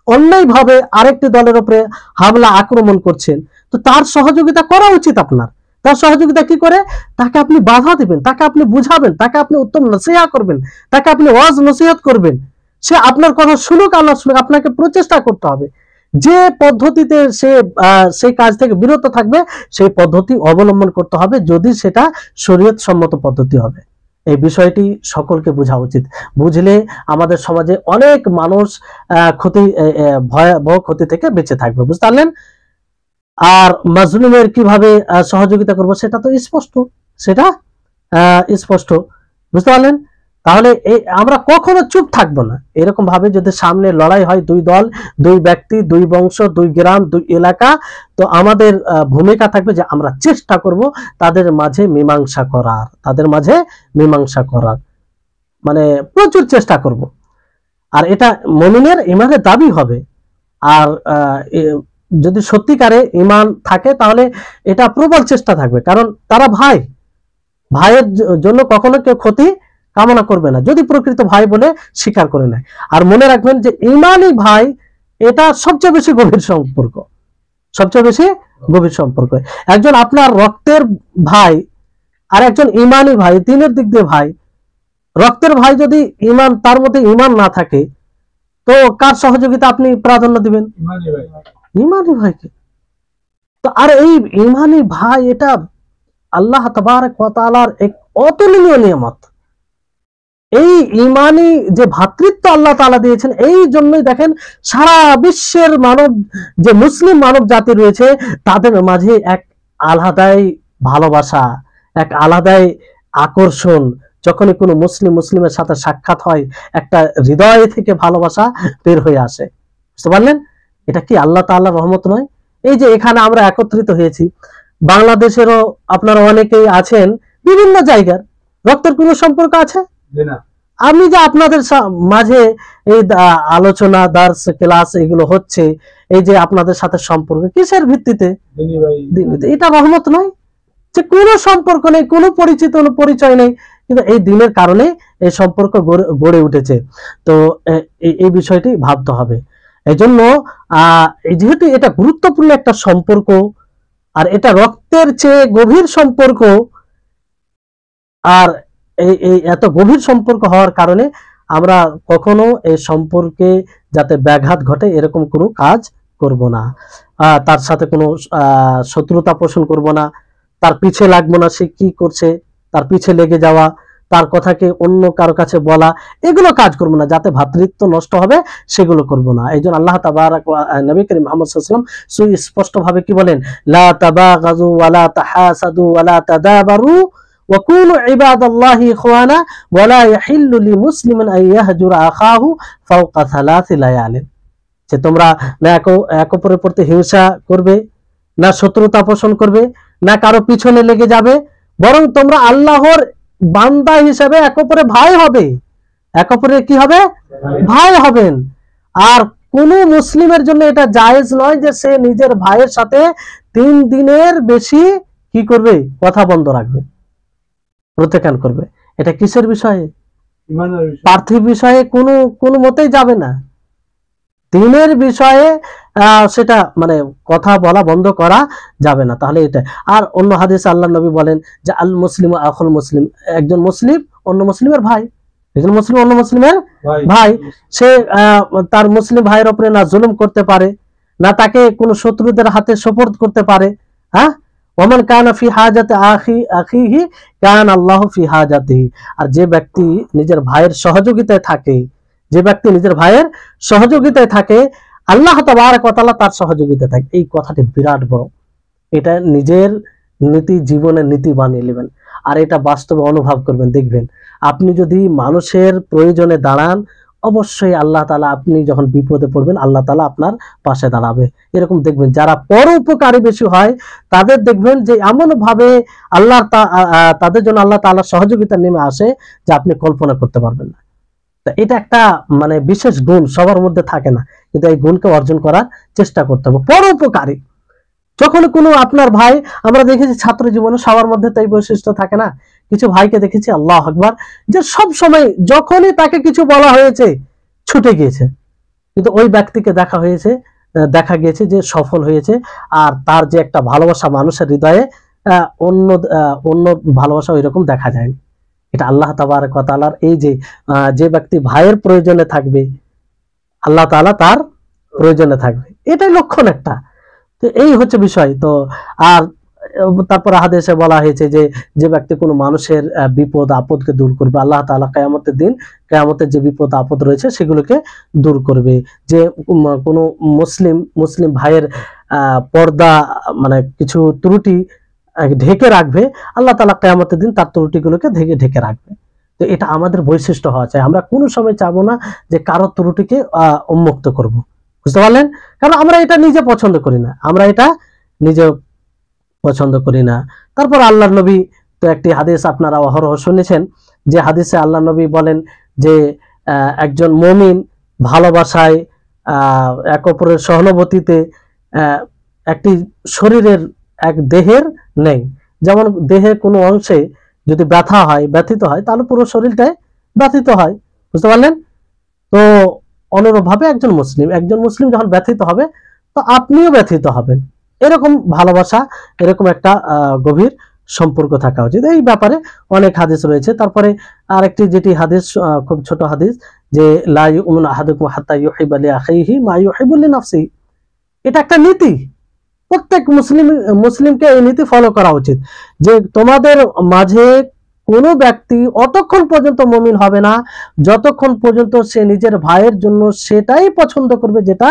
অন্যায়ভাবে আরেকটি দলের উপরে হামলা আক্রমণ করছেন, তো তার সহযোগিতা করা উচিত আপনার। তার সহযোগিতা কি করে? তাকে আপনি বাধা দিবেন, তাকে আপনি বুঝাবেন, তাকে আপনি উত্তম নসিহত করবেন, তাকে আপনি ওয়াজ নসিহত করবেন। সে আপনার কথা শুনুক আর না শুনুক, আপনাকে প্রচেষ্টা করতে হবে। যে পদ্ধতিতে সে সেই কাজ থেকে বিরত থাকবে, সেই পদ্ধতি অবলম্বন করতে হবে, যদি সেটা শরীয়ত সম্মত পদ্ধতি হবে। এই বিষয়টি সকলকে বোঝা উচিত। বুঝলে আমাদের সমাজে অনেক মানুষ ভয়াবহ ক্ষতি থেকে বেঁচে থাকবে। বুঝতে পারলেন? আর মাজলুমের কিভাবে সহযোগিতা করব, সেটা তো স্পষ্ট, সেটা স্পষ্ট। বুঝতে পারলেন? তাহলে আমরা কখনো চুপ থাকবো না। এরকম ভাবে যদি সামনে লড়াই হয়, দুই দল, দুই ব্যক্তি, দুই বংশ, দুই গ্রাম, দুই এলাকা, তো আমাদের ভূমিকা থাকবে যে আমরা চেষ্টা করব তাদের মাঝে মীমাংসা করার, মানে প্রচুর চেষ্টা করব। আর এটা মুমিনের ঈমানের দাবি হবে। আর যদি সত্যিকারে ঈমান থাকে, তাহলে এটা প্রবল চেষ্টা থাকবে, কারণ তারা ভাইয়ের জন্য কখনো কেউ ক্ষতি কামনা করবে না, যদি প্রকৃত ভাই বলে স্বীকার করে নেয়। আর মনে রাখবেন যে ঈমানি ভাই, এটা সবচেয়ে বেশি গভীর সম্পর্ক, সবচেয়ে বেশি গভীর সম্পর্ক। একজন আপনার রক্তের ভাই আর একজন ইমানি ভাই, দিনের দিক দিয়ে ভাই, রক্তের ভাই যদি ইমান, তার মধ্যে ইমান না থাকে, তো কার সহযোগিতা আপনি প্রাধান্য দিবেন? ইমানি ভাই। ইমানি ভাইকে। তো আর এই ইমানি ভাই, এটা আল্লাহ তাবারক ওয়া তাআলার এক অতুলনীয় নিয়ামত। এই ইমানি যে ভ্রাতৃত্ব আল্লাহ তাআলা দিয়েছেন, এই জন্যই দেখেন সারা বিশ্বের মানব, যে মুসলিম মানব জাতি রয়েছে, তাদের মাঝে এক আলাদাই ভালোবাসা, এক আলাদাই আকর্ষণ। যখনই কোনো মুসলিমের সাথে সাক্ষাৎ হয়, একটা হৃদয় থেকে ভালোবাসা বের হয়ে আসে। বুঝতে পারলেন? এটা কি আল্লাহ তাআলার রহমত নয়? এই যে এখানে আমরা একত্রিত হয়েছি, বাংলাদেশেরও আপনারা অনেকেই আছেন, বিভিন্ন জায়গার, রক্তের কোনো সম্পর্ক আছে? জি না। আমি যে আপনাদের মাঝে এই আলোচনা, দার্স, ক্লাস এগুলো হচ্ছে, এই যে আপনাদের সাথে সম্পর্ক কিসের ভিত্তিতে? দিনী ভাই। এটা রহমত নয়? যে কোনো সম্পর্ক নেই, কোনো পরিচয় নেই, কিন্তু এই দিনের কারণে এই সম্পর্ক গড়ে উঠেছে। তো এই বিষয়টি ভাবতে হবে। এই জন্য যেহেতু এটা গুরুত্বপূর্ণ একটা সম্পর্ক, আর এটা রক্তের চেয়ে গভীর সম্পর্ক, আর এই এত গভীর সম্পর্ক হওয়ার কারণে আমরা কখনো এই সম্পর্কে যাতে ব্যাঘাত ঘটে এরকম কোনো কাজ করব না। তার সাথে কোনো শত্রুতা পোষণ করব না, তার পিছে লাগবো না, সে কি করছে তার পিছে লেগে যাওয়া, তার কথাকে অন্য কারো কাছে বলা, এগুলো কাজ করবো না, যাতে ভ্রাতৃত্ব নষ্ট হবে সেগুলো করব না। এই জন্য আল্লাহ তাবারাক ওয়া নবী করিম মুহাম্মদ সাল্লাল্লাহু আলাইহি ওয়াসাল্লাম সুস্পষ্ট ভাবে কি বলেন? লা তাবাগাযু ওয়া লা তাহাসাদু ওয়া লা তাদাবারু ওয়া কুনু ইবাদাল্লাহি ইখওয়ানা ওয়া লা ইয়াহিল্লু লিমুসলিমিন আন ইয়াহজুরা আখাহু ফাওকা সালাসি লায়ালিন। যে তোমরা না এক অপরের প্রতি হিংসা করবে, না শত্রুতা পোষণ করবে, না কারো পিছনে লেগে যাবে, বরং তোমরা আল্লাহর বান্দা হিসেবে এক অপরের ভাই হবে, এক অপরের কি হবে? ভাই হবেন। আর কোন মুসলিমের জন্য এটা জায়েজ নয় যে সে নিজের ভাইয়ের সাথে 3 দিনের বেশি কি করবে? কথা বন্ধ রাখবে, প্রত্যাখ্যান করবে। এটা কিসের বিষয়ে? ইমানের বিষয়। পার্থিব বিষয়ে কোনো মতেই যাবে না। দিনের বিষয়ে সেটা মানে কথা বলা বন্ধ করা যাবে না। তাহলে এটা। আর অন্য হাদিসে আল্লাহ নবী বলেন যে আল মুসলিম আখুল মুসলিম, একজন মুসলিম অন্য মুসলিমের ভাই, একজন মুসলিম অন্য মুসলিমের ভাই। সে তার মুসলিম ভাইয়ের উপরে না জুলুম করতে পারে, না তাকে কোনো শত্রুদের হাতে সুপর্দ করতে পারে। হ্যাঁ, ওমান কানা ফি হাজাতি আখিহি কান আল্লাহু ফি হাজাতিহি। আর যে ব্যক্তি নিজের ভাইয়ের সহযোগিতায় থাকে, যে ব্যক্তি নিজের ভাইয়ের সহযোগিতায় থাকে, আল্লাহ তাবারক ওয়া তাআলা তার সহযোগিতায় থাকে। এই কথাটি বিরাট বড়। এটা নিজের জীবনের নীতি বানিয়ে নেবেন, আর এটা বাস্তবে অনুভব করবেন। দেখবেন আপনি যদি মানুষের প্রয়োজনে দাঁড়ান, অবশ্যই আল্লাহ তাআলা, আপনি যখন বিপদে পড়বেন আল্লাহ তাআলা আপনার পাশে দাঁড়াবে। এরকম দেখবেন যারা পরোপকারী বেশি হয়, তাদের দেখবেন যে এমন ভাবে তাদের জন্য আল্লাহ তাআলা সহযোগিতা নেমে আসে যে আপনি কল্পনা করতে পারবেন না। এটা একটা মানে বিশেষ গুণ, সবার মধ্যে থাকে না, কিন্তু এই গুণকে অর্জন করার চেষ্টা করতে হবে। পরোপকারী যখন কোনো আপনার ভাই, আমরা দেখেছি ছাত্র জীবনে সবার মধ্যে তো এই বৈশিষ্ট্য থাকে না। কিছু ভাইকে দেখেছি, আল্লাহু আকবার, যে সব সময় যখনই তাকে কিছু বলা হয়েছে ছুটে গিয়েছে, কিন্তু ওই ব্যক্তিকে দেখা গিয়েছে যে সফল হয়েছে। আর তার যে একটা ভালোবাসা মানুষের হৃদয়ে, অন্য ভালোবাসা ওই রকম দেখা যায়নি। এটা আল্লাহ তাবারক ওয়া তাআলার এই যে ব্যক্তি ভাইয়ের প্রয়োজনে থাকবে, আল্লাহ তাআলা তার প্রয়োজনে থাকবে, এটাই লক্ষণ একটা। তো এই হচ্ছে বিষয়। তো আর তারপর হাদিসে বলা হয়েছে যে ব্যক্তি কোনো মানুষের বিপদ আপদকে দূর করবে, আল্লাহ তাআলা কিয়ামতের দিন, কিয়ামতের যে বিপদ আপদ রয়েছে সেগুলোকে দূর করবে। যে কোনো মুসলিম ভাইয়ের পর্দা মানে কিছু ত্রুটি ঢেকে রাখবে, আল্লাহ তাআলা কিয়ামতের দিন তার ত্রুটিগুলোকে ঢেকে রাখবে। তো এটা আমাদের বৈশিষ্ট্য হওয়া চাই। আমরা কোনো সময় চাবো না যে কারো ত্রুটিকে উন্মুক্ত করব। বুঝতে পারলেন? কারণ আমরা এটা নিজে পছন্দ করি না, আমরা এটা নিজে পছন্দ করি না। তারপর আল্লাহর নবী তো একটি হাদিস আপনারা অহরহ শুনেছেন, যে হাদিসে আল্লাহ নবী বলেন যে একজন মুমিন ভালোবাসায়, এক অপরের সহানুভূতিতে একটি শরীরের এক দেহের নেই। যেমন দেহের কোনো অংশে যদি ব্যথিত হয় তাহলে পুরো শরীরটাই ব্যথিত হয়। বুঝতে পারলেন? তো অনুরূপভাবে একজন মুসলিম যখন ব্যথিত হবে, তো আপনিও ব্যথিত হবেন। এরকম ভালোবাসা, এরকম একটা গভীর সম্পর্ক থাকা উচিত। এই ব্যাপারে অনেক হাদিস রয়েছে। তারপরে আরেকটি যেটি হাদিস, খুব ছোট হাদিস, যে লা ইউমিনু আহাদুকুম হাত্তা ইউহিব্বা লিআখিহি মা ইউহিব্বু লিনাফসিহি। এটা একটা নীতি, প্রত্যেক মুসলিমকে এই নীতি ফলো করা উচিত, যে তোমাদের মাঝে কোনো ব্যক্তি অতক্ষণ পর্যন্ত মুমিন হবে না যতক্ষণ পর্যন্ত সে নিজের ভাইয়ের জন্য সেটাই পছন্দ করবে যেটা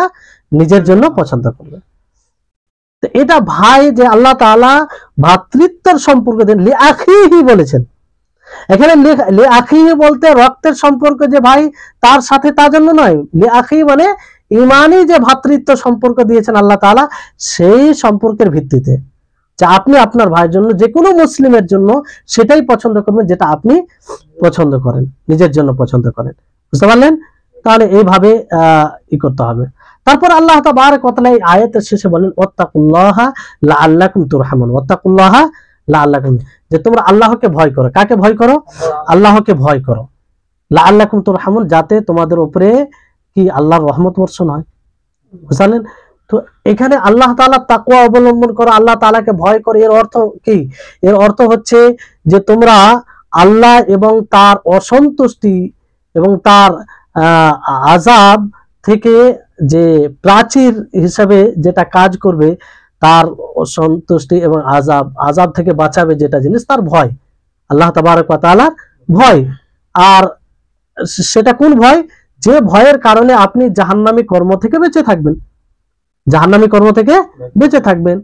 নিজের জন্য পছন্দ করবে। তো এটা ভাই, যে আল্লাহ তাআলা ভ্রাতৃত্বের সম্পর্ক দেন, লিআখিহি বলেছেন। এখানে লিআখিহি বলতে রক্তের সম্পর্ক যে ভাই তার সাথে, তার জন্য নয়। লিআখিহি মানে ইমানি যে ভ্রাতৃত্ব সম্পর্ক দিয়েছেন আল্লাহ তাআলা, সেই সম্পর্কের ভিত্তিতে, যে আপনি আপনার ভাইয়ের জন্য, যে কোনো মুসলিমের জন্য সেটাই পছন্দ করবেন যেটা আপনি পছন্দ করেন, নিজের জন্য পছন্দ করেন। বুঝতে পারলেন? তাহলে এইভাবে করতে হবে। তারপর আল্লাহ তাবারক ওয়া তাআলা এই আয়াতের শেষে বলেন ওয়াত্তাকুল্লাহা লাআল্লাকুম তুরহামুন। ওয়াত্তাকুল্লাহা লাআল্লাকুম, যে তোমরা আল্লাহকে ভয় করো। কাকে ভয় করো? আল্লাহকে ভয় করো। লাআল্লাকুম তুরহামুন, যাতে তোমাদের উপরে কি আল্লাহর রহমত বর্ষণ হয়। বুঝলেন? তো এখানে আল্লাহ তাআলা তাকওয়া অবলম্বন করো, আল্লাহ তাআলাকে ভয় করো, এর অর্থ কি? এর অর্থ হচ্ছে যে তোমরা আল্লাহ এবং তার অসন্তুষ্টি এবং তার আযাব থেকে, যে প্রাচীর হিসাবে যেটা কাজ করবে, তার অসন্তুষ্টি এবং আযাব থেকে বাঁচাবে যেটা জিনিস, তার ভয়, আল্লাহ তাবারক ওয়া তাআলার ভয়। আর সেটা কোন ভয়? যে ভয়ের কারণে আপনি জাহান্নামী কর্ম থেকে বেঁচে থাকবেন, জাহান্নামী কর্ম থেকে বেঁচে থাকবেন।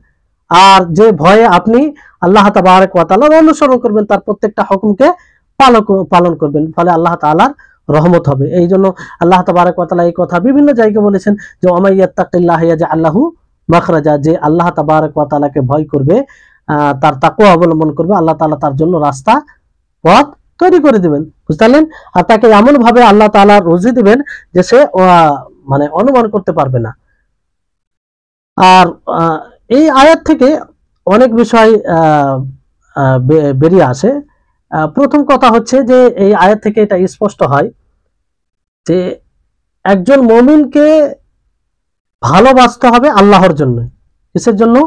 আর যে ভয়ে আপনি আল্লাহ তাবারক ওয়া তাআলার অনুসরণ করবেন, তার প্রত্যেকটা হুকুমকে পালন করবেন, ফলে আল্লাহ তাআলার রহমত হবে। এই জন্য আল্লাহ তাবারক ওয়া তাআলা এই কথা বিভিন্ন জায়গায় বলেছেন যে ওয়া মাইয়াত্তাকিল্লাহ ইয়াজআল লাহু মাখরাজা, যে আল্লাহ তাবারক ওয়া তাআলাকে ভয় করবে, তার তাকওয়া অবলম্বন করবে, আল্লাহ তাআলা তার জন্য রাস্তা, পথ তৈরি করে দিবেন। বুঝলেন? আর তাকে এমন ভাবে আল্লাহ তাআলা রুজি দিবেন যে সে মানে অনুমান করতে পারবে না। আর এই আয়াত থেকে অনেক বিষয় বেরিয়ে আসে। প্রথম কথা হচ্ছে যে এই আয়াত থেকে এটা স্পষ্ট হয় যে একজন মুমিনকে ভালোবাসতে হবে আল্লাহর জন্য। কিসের জন্য?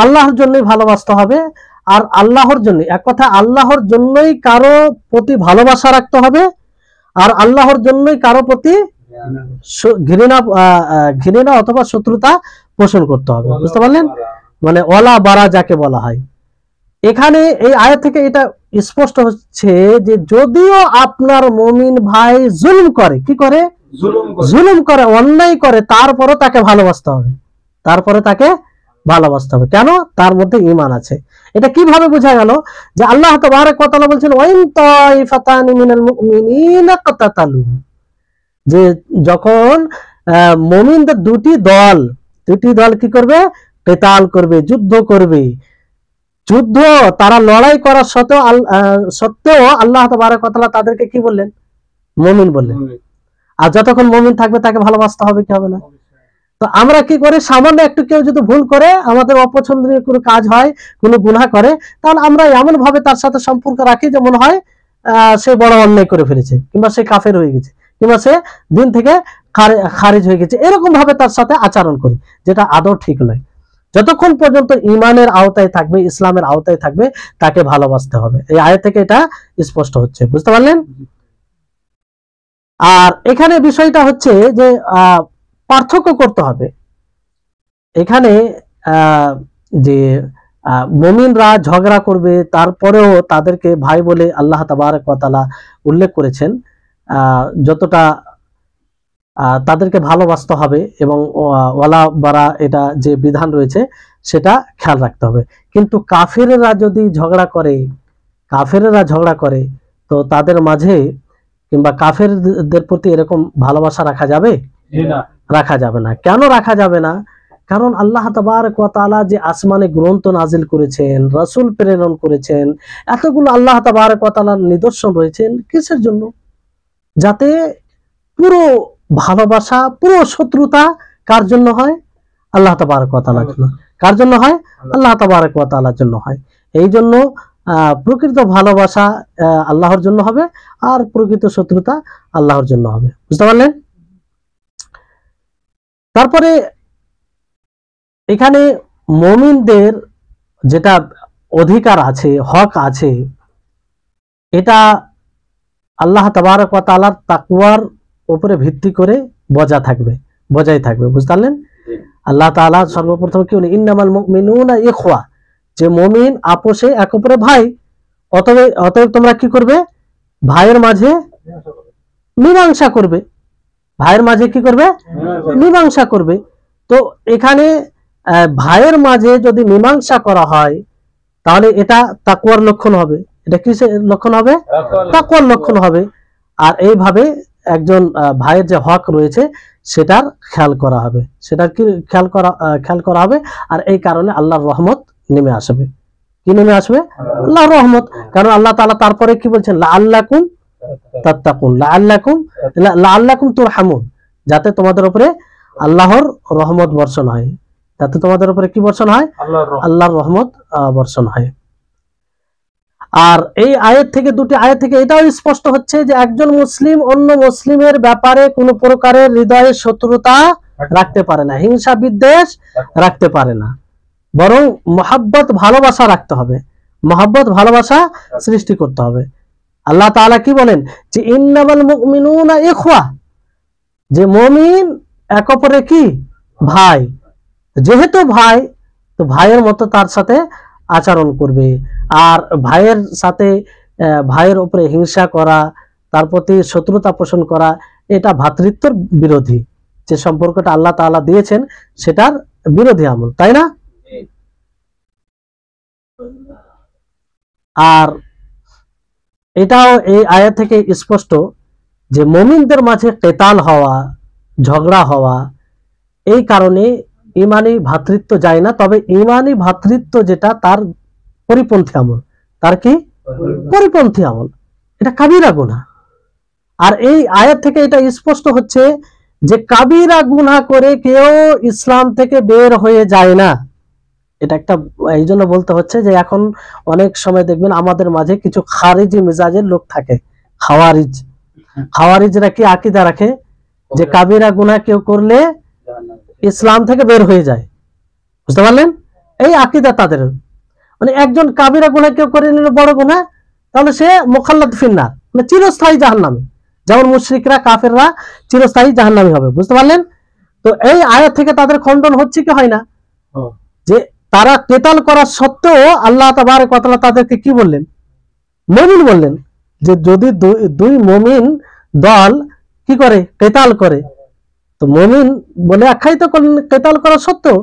আল্লাহর জন্যই ভালোবাসতে হবে। আর আল্লাহর জন্য, এক কথা আল্লাহর জন্যই কারো প্রতি ভালোবাসা রাখতে হবে, আর আল্লাহর জন্যই কারো প্রতি ঘৃণা অথবা শত্রুতা পোষণ করতে হবে। বুঝতে পারলেন? মানে ওয়ালা বারা যাকে বলা হয়। এখানে এই আয়াত থেকে এটা স্পষ্ট হচ্ছে যে যদিও আপনার মুমিন ভাই জুলুম করে, কি করে? জুলুম করে, অন্যায় করে, তারপরও তাকে ভালোবাসতে হবে, তারপরে তাকে ভালোবাসতে হবে। কেন? তার মধ্যে ঈমান আছে। এটা কিভাবে বোঝা গেল? যে আল্লাহ তাবারক ওয়া তাআলা বলছেন ওয়াইন তাইফাতানি মিনাল মুমিনিনা কাতাতালু, যে যখন মুমিনদের দুটি দল কি করবে? কিতাল করবে, যুদ্ধ করবে। যুদ্ধ, তারা লড়াই করার সত্ত্বেও আল্লাহ তাবারক ওয়া তাআলা তাদেরকে কি বললেন? মুমিন বললেন। আর যতক্ষণ মুমিন থাকবে তাকে ভালোবাসতে হবে, কি হবে না? তো আমরা কি করে, সামান্য একটু কেউ যদি ভুল করে, আমাদের অপছন্দনীয় কোনো কাজ হয়, কোনো গুনাহ করে, তাহলে আমরা এমন ভাবে তার সাথে সম্পর্ক রাখি যে মনে হয় সে বড় অন্যায় করে ফেলেছে, কিংবা সে কাফের হয়ে গেছে, কিংবা সে দিন থেকে খারিজ হয়ে গেছে, এরকম ভাবে তার সাথে আচরণ করি, যেটা আদৌ ঠিক নয়। যতক্ষণ পর্যন্ত ইমানের আওতায় থাকবে, ইসলামের আওতায় থাকবে, তাকে ভালোবাসতে হবে। এই আয়াত থেকে এটা স্পষ্ট হচ্ছে। বুঝতে পারলেন? আর এখানে বিষয়টা হচ্ছে যে পার্থক্য করতে হবে। এখানে যে মুমিনরা ঝগড়া করবে, তারপরেও তাদেরকে ভাই বলে আল্লাহ তাবারক ওয়া তাআলা উল্লেখ করেছেন, যতটা তাদেরকে ভালোবাসতে হবে এবং ওয়ালা বারা এটা যে বিধান রয়েছে সেটা খেয়াল রাখতে হবে। কিন্তু কাফেররা যদি ঝগড়া করে, তো তাদের মাঝে কিংবা কাফেরদের প্রতি এরকম ভালোবাসা রাখা যাবে? রাখা যাবে না। কেন রাখা যাবে না? কারণ আল্লাহ তাবারক ওয়া তাআলা যে আসমানে গ্রন্থ নাজিল করেছেন, রাসূল প্রেরণ করেছেন, এতগুলো আল্লাহ তাবারক ওয়া তাআলার নিদর্শন রয়েছেন, কিসের জন্য? যাতে পুরো ভালোবাসা, পুরো শত্রুতা কার জন্য হয়? আল্লাহ তাবারক ওয়া তাআলার জন্য। কার জন্য হয়? আল্লাহ তাবারক ওয়া তাআলার জন্য হয়। এই জন্য প্রকৃত ভালোবাসা আল্লাহর জন্য হবে, আর প্রকৃত শত্রুতা আল্লাহর জন্য হবে। বুঝতে পারলেন? তারপরে এখানে মুমিনদের যেটা অধিকার আছে, হক আছে, এটা আল্লাহ তাবারক ওয়া তাআলার তাকওয়ার উপরে ভিত্তি করে বজায় থাকবে। বুঝতে পারলেন? আল্লাহ তাআলা সর্বপ্রথম কি বলেন, ইন্নামাল মুমিনুনা ইখওয়া, যে মুমিন আপোষে এক অপরের ভাই, অতএব তোমরা কি করবে, ভাইয়ের মাঝে মীমাংসা করবে, ভাইয়ের মাঝে কি করবে, মীমাংসা করবে। তো এখানে ভাইয়ের মাঝে যদি মীমাংসা করা হয় তাহলে এটা তাকওয়ার লক্ষণ হবে। এটা কিসের লক্ষণ হবে? তাকওয়ার লক্ষণ হবে। আর এইভাবে একজন ভাইয়ের যে হক রয়েছে সেটার খেয়াল করা হবে, সেটার কি খেয়াল করা হবে। আর এই কারণে আল্লাহর রহমত নেমে আসবে। কি নেমে আসবে? আল্লাহর রহমত। কারণ আল্লাহ তাআলা তারপরে কি বলছেন, লাআল্লাকুম তাত্তাকুন, লাআল্লাকুম তুরহামুন, যাতে তোমাদের উপরে আল্লাহর রহমত বর্ষণ হয়, যাতে তোমাদের উপরে কি বর্ষণ হয়, আল্লাহর রহমত বর্ষণ হয়। আর এই আয়াত থেকে, দুটি আয়াত থেকে এটাও স্পষ্ট হচ্ছে যে একজন মুসলিম অন্য মুসলিমের ব্যাপারে কোনো প্রকারের হৃদয়ে শত্রুতা রাখতে পারে না, হিংসা বিদ্বেষ রাখতে পারে না, বরং মহাব্বত ভালোবাসা রাখতে হবে, মহাব্বত ভালোবাসা সৃষ্টি করতে হবে। আল্লাহ তাআলা কি বলেন যে ইন্নামাল মুমিনুনা ইখওয়া, যে মুমিন এক অপরের কি ভাই, যেহেতু ভাই তো ভাইয়ের মতো তার সাথে আচরণ করবে। আর ভাইয়ের সাথে ভাইয়ের উপরে হিংসা করা, তার প্রতি শত্রুতা পোষণ করা, এটা ভ্রাতৃত্বের বিরোধী। যে সম্পর্কটা আল্লাহ তাআলা দিয়েছেন সেটার বিরোধী আমল, তাই না? আর এটাও এই আয়াত থেকে স্পষ্ট যে মুমিনদের মাঝে কিতাল হওয়া, ঝগড়া হওয়া, এই কারণে ঈমানি ভ্রাতৃত্ব যায় না। তবে ঈমানি ভ্রাতৃত্ব যেটা তার পরিপন্থী আমল, তার কি পরিপন্থী আমল, এটা কাবিরা গুনাহ। আর এই আয়াত থেকে এটা স্পষ্ট হচ্ছে যে কাবিরা গুনাহ করে কেউ ইসলাম থেকে বের হয়ে যায় না। এটা একটা, এই জন্য বলতে হচ্ছে যে এখন অনেক সময় দেখবেন আমাদের মাঝে কিছু খারিজি মেজাজের লোক থাকে, খাওয়ারিজরা কি আকীদা রাখে যে কাবিরা গুনাহ কেউ করলে ইসলাম থেকে বের হয়ে যায়। বুঝতে পারলেন? এই আকীদা তাদের, মানে একজন কাবিরা গুনাহ কেউ করে নিল বড় গুনাহ, তাহলে সে মুখাল্লাদ ফিন্নার, মানে চিরস্থায়ী জাহান্নামী, যেমন মুশরিকরা কাফেররা চিরস্থায়ী জাহান্নামী হবে। বুঝতে পারলেন? তো এই আয়াত থেকে তাদের খণ্ডন হচ্ছে কি হয় না, যে তারা কেতাল করা সত্ত্বেও আল্লাহ তাবারক ওয়া তাআলা তাদেরকে কি বললেন, মুমিন বললেন। যে যদি দুই মুমিন দল কি করে, কেতাল করে, তো মুমিন বলে আখ্যায়িত করলেন কেতাল করা সত্ত্বেও,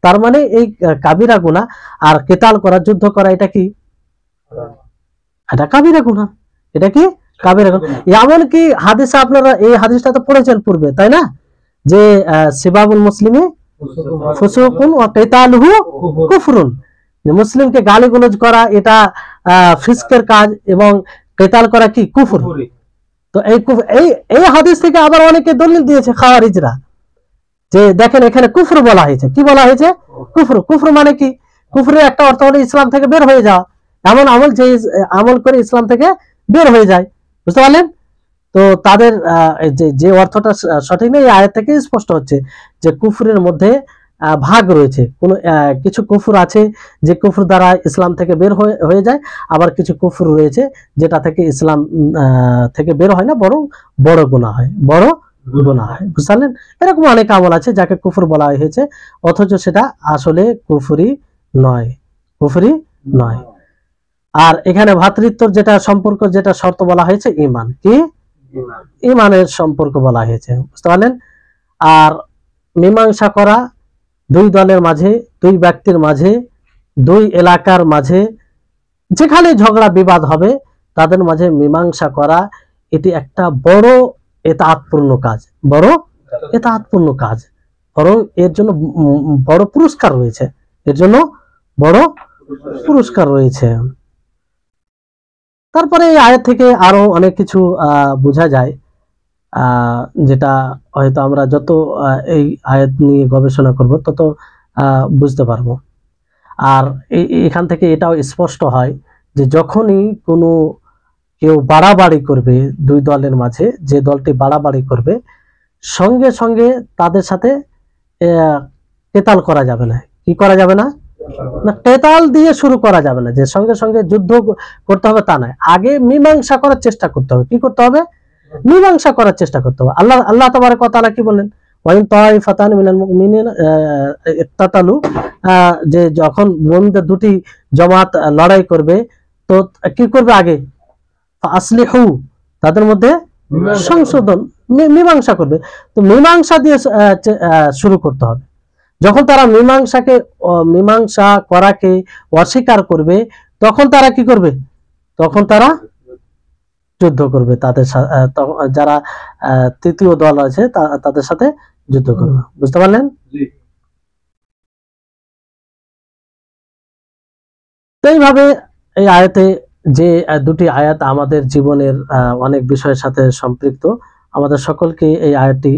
তার মানে এই কাবিরা গুনাহ। আর কেতাল করা, যুদ্ধ করা, এটা কি, এটা কাবিরা গুনাহ, এটা কি কাবিরা গুনাহ। এমন কি হাদিসে আপনারা এই হাদিসটা তো পড়েছেন পূর্বে, তাই না, যে সিবাবুল মুসলিমি ফুসুকুন ওয়া কিতালুহু কুফরুন, যে মুসলিমকে গালিগালাজ করা এটা ফিসকের কাজ এবং কিতাল করা কি কুফর। তো এই হাদিস থেকে আবার অনেকে দলিল দিয়েছে খাওয়ারিজরা, যে দেখেন এখানে কুফর বলা হয়েছে। কি বলা হয়েছে? কুফর। কুফর মানে কি? কুফরের একটা অর্থ হলো ইসলাম থেকে বের হয়ে যাওয়া, এমন আমল যে আমল করে ইসলাম থেকে বের হয়ে যায়। বুঝতে পারলেন? তো তাদের যে অর্থটা সঠিক নেই, এই আয়াত থেকে স্পষ্ট হচ্ছে যে কুফরের মধ্যে ভাগ রয়েছে। কোন কিছু কুফর আছে যে কুফর দ্বারা ইসলাম থেকে বের হয়ে যায়, আবার কিছু কুফর রয়েছে যেটা থেকে ইসলাম থেকে বের হয় না, বরং বড় গুনাহ হয়, বড় গুনাহ হয়। বুঝলেন? এরকম অনেক আমল আছে যাকে কুফর বলা হয়েছে, অথচ সেটা আসলে কুফরি নয়, কুফরি নয়। আর এখানে ভ্রাতৃত্বর যেটা সম্পর্ক, যেটা শর্ত বলা হয়েছে ঈমান, কি ঈমানের সম্পর্ক বলা হয়েছে। বুঝতে পারলেন? আর মীমাংসা করা, দুই দলের মাঝে, দুই ব্যক্তির মাঝে, দুই এলাকার মাঝে যেখানে ঝগড়া বিবাদ হবে তাদের মাঝে মীমাংসা করা, এটি একটা বড় ইতাআতপূর্ণ কাজ, বড় ইতাআতপূর্ণ কাজ। বরং এর জন্য বড় পুরস্কার রয়েছে, এর জন্য বড় পুরস্কার রয়েছে। তারপরে এই আয়াত থেকে আরো অনেক কিছু বোঝা যায়, যেটা হয়তো আমরা যত এই আয়াত নিয়ে গবেষণা করব তত বুঝতে পারবো। আর এখান থেকে এটাও স্পষ্ট হয় যে যখনই কোনো কেউ বাড়াবাড়ি করবে দুই দলের মাঝে, যে দলটি বাড়াবাড়ি করবে সঙ্গে সঙ্গে তাদের সাথে কেতাল করা যাবে না। কি করা যাবে না? না, কেতাল দিয়ে শুরু করা যাবে না, যে সঙ্গে সঙ্গে যুদ্ধ করতে হবে তা নয়। আগে মীমাংসা করার চেষ্টা করতে হবে। কি করতে হবে? মীমাংসা করার চেষ্টা করতে হবে। আল্লাহ তাবারক ওয়া তাআলা কি বললেন? ওয়াইন তাইফাতান মিনাল মুমিনিনা ইকতাতালু, যে যখন মুমিনদের দুটি জামাত লড়াই করবে তো কি করবে? আগে আসলিহু, তাদের মধ্যে সংশোধন, মীমাংসা করবে। তো মীমাংসা দিয়ে শুরু করতে হবে। যখন তারা মীমাংসা করাকে অস্বীকার করবে, তখন তারা কি করবে? তখন তারা যুদ্ধ করবে, তাদের যারা তৃতীয় দল আছে তাদের সাথে যুদ্ধ করবে। বুঝতে পারলেন? এইভাবে এই আয়াতে, যে দুটি আয়াত আমাদের জীবনের অনেক বিষয়ের সাথে সম্পৃক্ত, আমাদের সকলকে এই আয়াতটি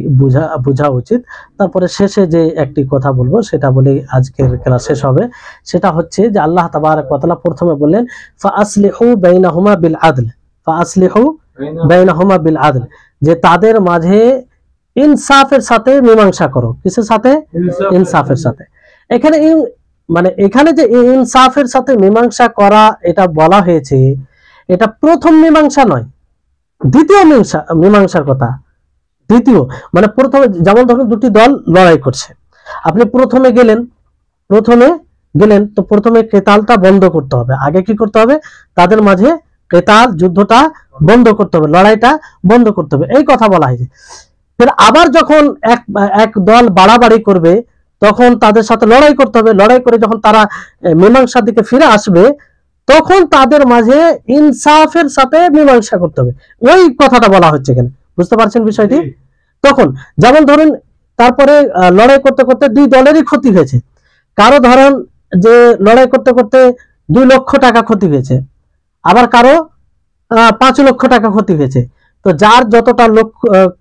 বোঝা উচিত। তারপরে শেষে যে একটি কথা বলবো সেটা বলেই আজকের ক্লাস শেষ হবে। সেটা হচ্ছে যে আল্লাহ তাবারক ওয়া তাআলা প্রথমে বললেন ফাআসলিহু বাইনাহুমা বিল আদল, ফাআসলিহু বাইনাহুমা বিল আদল, যে তাদের মাঝে ইনসাফের সাথে মীমাংসা করো। কিসের সাথে? ইনসাফের সাথে। এখানে মানে এখানে যে ইনসাফের সাথে মীমাংসা করা এটা বলা হয়েছে, এটা প্রথম মীমাংসা নয়, দ্বিতীয় মীমাংসার কথা। দ্বিতীয় মানে প্রথমে, যেমন ধরুন দুটি দল লড়াই করছে, আপনি প্রথমে গেলেন তো প্রথমে কেতালটা বন্ধ করতে হবে। আগে কি করতে হবে? তাদের মাঝে কেতাল, যুদ্ধটা বন্ধ করতে হবে, লড়াইটা বন্ধ করতে হবে, এই কথা বলা হয়েছে। ফের আবার যখন এক দল বাড়াবাড়ি করবে তখন তাদের সাথে লড়াই করতে হবে। লড়াই করে যখন তারা মীমাংসার দিকে ফিরে আসবে তখন তাদের মাঝে ইনসাফের সাথে মীমাংসা করতে হবে, ওই কথাটা বলা হচ্ছে এখানে। বুঝতে পারছেন বিষয়টি? তখন যেমন ধরুন তারপরে লড়াই করতে করতে দুই দলেরই ক্ষতি হয়েছে। কারো ধরেন যে লড়াই করতে করতে 2 লক্ষ টাকা ক্ষতি হয়েছে, আবার কারো 5 লক্ষ টাকা ক্ষতি হয়েছে। তো যার যতটা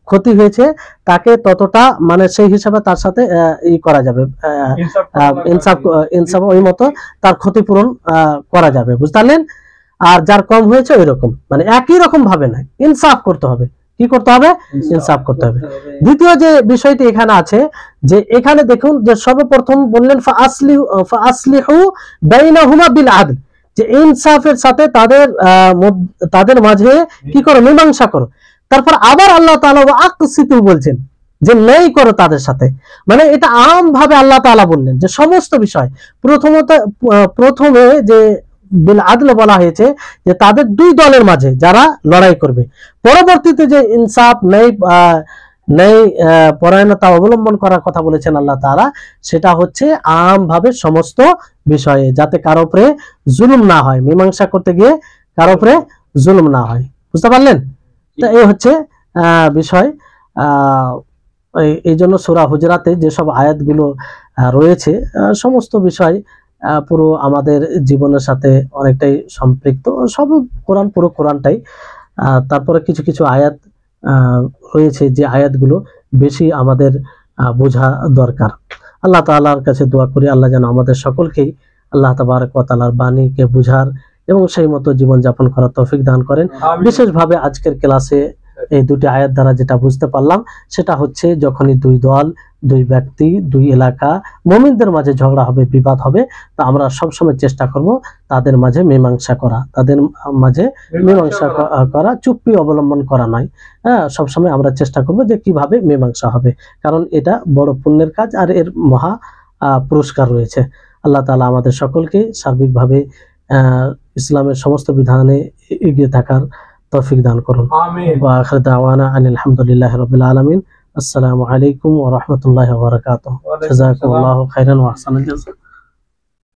ক্ষতি হয়েছে তাকে ততটা, মানে সেই হিসাবে তার সাথে করা যাবে, ইনসাফ ওই মতো তার ক্ষতিপূরণ করা যাবে। বুঝতে পারলেন? আর যার কম হয়েছে ওই রকম, মানে একই রকম ভাবে না, ইনসাফ করতে হবে। কি করতে হবে? ইনসাফ করতে হবে। দ্বিতীয় যে বিষয়টি এখানে আছে, যে এখানে দেখুন যে সর্বপ্রথম বললেন ফাআসলিহু বাইনাহুমা বিল আদল, যে ইনসাফের সাথে তাদের মাঝে কি করো? মীমাংসা করো। তারপর আবার আল্লাহ তাআলা আকসিতু বলছেন যে ন্যায় করো তাদের সাথে। মানে এটা আম ভাবে আল্লাহ তাআলা বললেন যে সমস্ত বিষয়। প্রথমে যে বিল আদল বলা হয়েছে যে তাদের দুই দলের মাঝে যারা লড়াই করবে, পরবর্তীতে যে ইনসাফ, ন্যায় পরায়ণতা অবলম্বন করার কথা বলেছেন আল্লাহ তাআলা, সেটা হচ্ছে আম ভাবে সমস্ত বিষয়ে, যাতে কারো উপরে জুলুম না হয়, মীমাংসা করতে গিয়ে কারো উপরে জুলুম না হয়। বুঝতে পারলেন? তো এই হচ্ছে বিষয়। এই জন্য সূরা হুজরাতে যেসব আয়াতগুলো রয়েছে সমস্ত বিষয় পুরো আমাদের জীবনের সাথে অনেকটাই সম্পৃক্ত, সব কোরআন, পুরো কোরআনটাই। তারপরে কিছু কিছু আয়াত রয়েছে যে আয়াতগুলো বেশি আমাদের বোঝা দরকার। আল্লাহ তাআলার কাছে দোয়া করি আল্লাহ যেন আমাদের সকলকেই আল্লাহ তাবারক ওয়া তাআলার বাণীকে বুঝার এবং সেই মতো জীবনযাপন করার তৌফিক দান করেন। বিশেষভাবে আজকের ক্লাসে এই দুটি আয়াত দ্বারা যেটা বুঝতে পারলাম সেটা হচ্ছে, যখনই দুই দল, দুই ব্যক্তি, দুই এলাকা মুমিনদের মাঝে ঝগড়া হবে, বিবাদ হবে, তা আমরা সবসময় চেষ্টা করব তাদের মাঝে মীমাংসা করা, তাদের মাঝে মীমাংসা করা, চুপ্পি অবলম্বন করা নয়। হ্যাঁ, সবসময় আমরা চেষ্টা করব যে কিভাবে মীমাংসা হবে, কারণ এটা বড় পুণ্যের কাজ আর এর মহা পুরস্কার রয়েছে। আল্লাহ তাআলা আমাদের সকলকে সার্বিকভাবে ইসলামের সমস্ত বিধানে এগিয়ে থাকার তৌফিক দান করুন। ওয়া আখির দাওয়ানা আনিল হামদুলিল্লাহি রাব্বিল আলামিন। আসসালামু আলাইকুম ওয়া রাহমাতুল্লাহি ওয়া বারাকাতুহু। জাযাকুমুল্লাহু খাইরান ওয়া আহসানাল জাযা।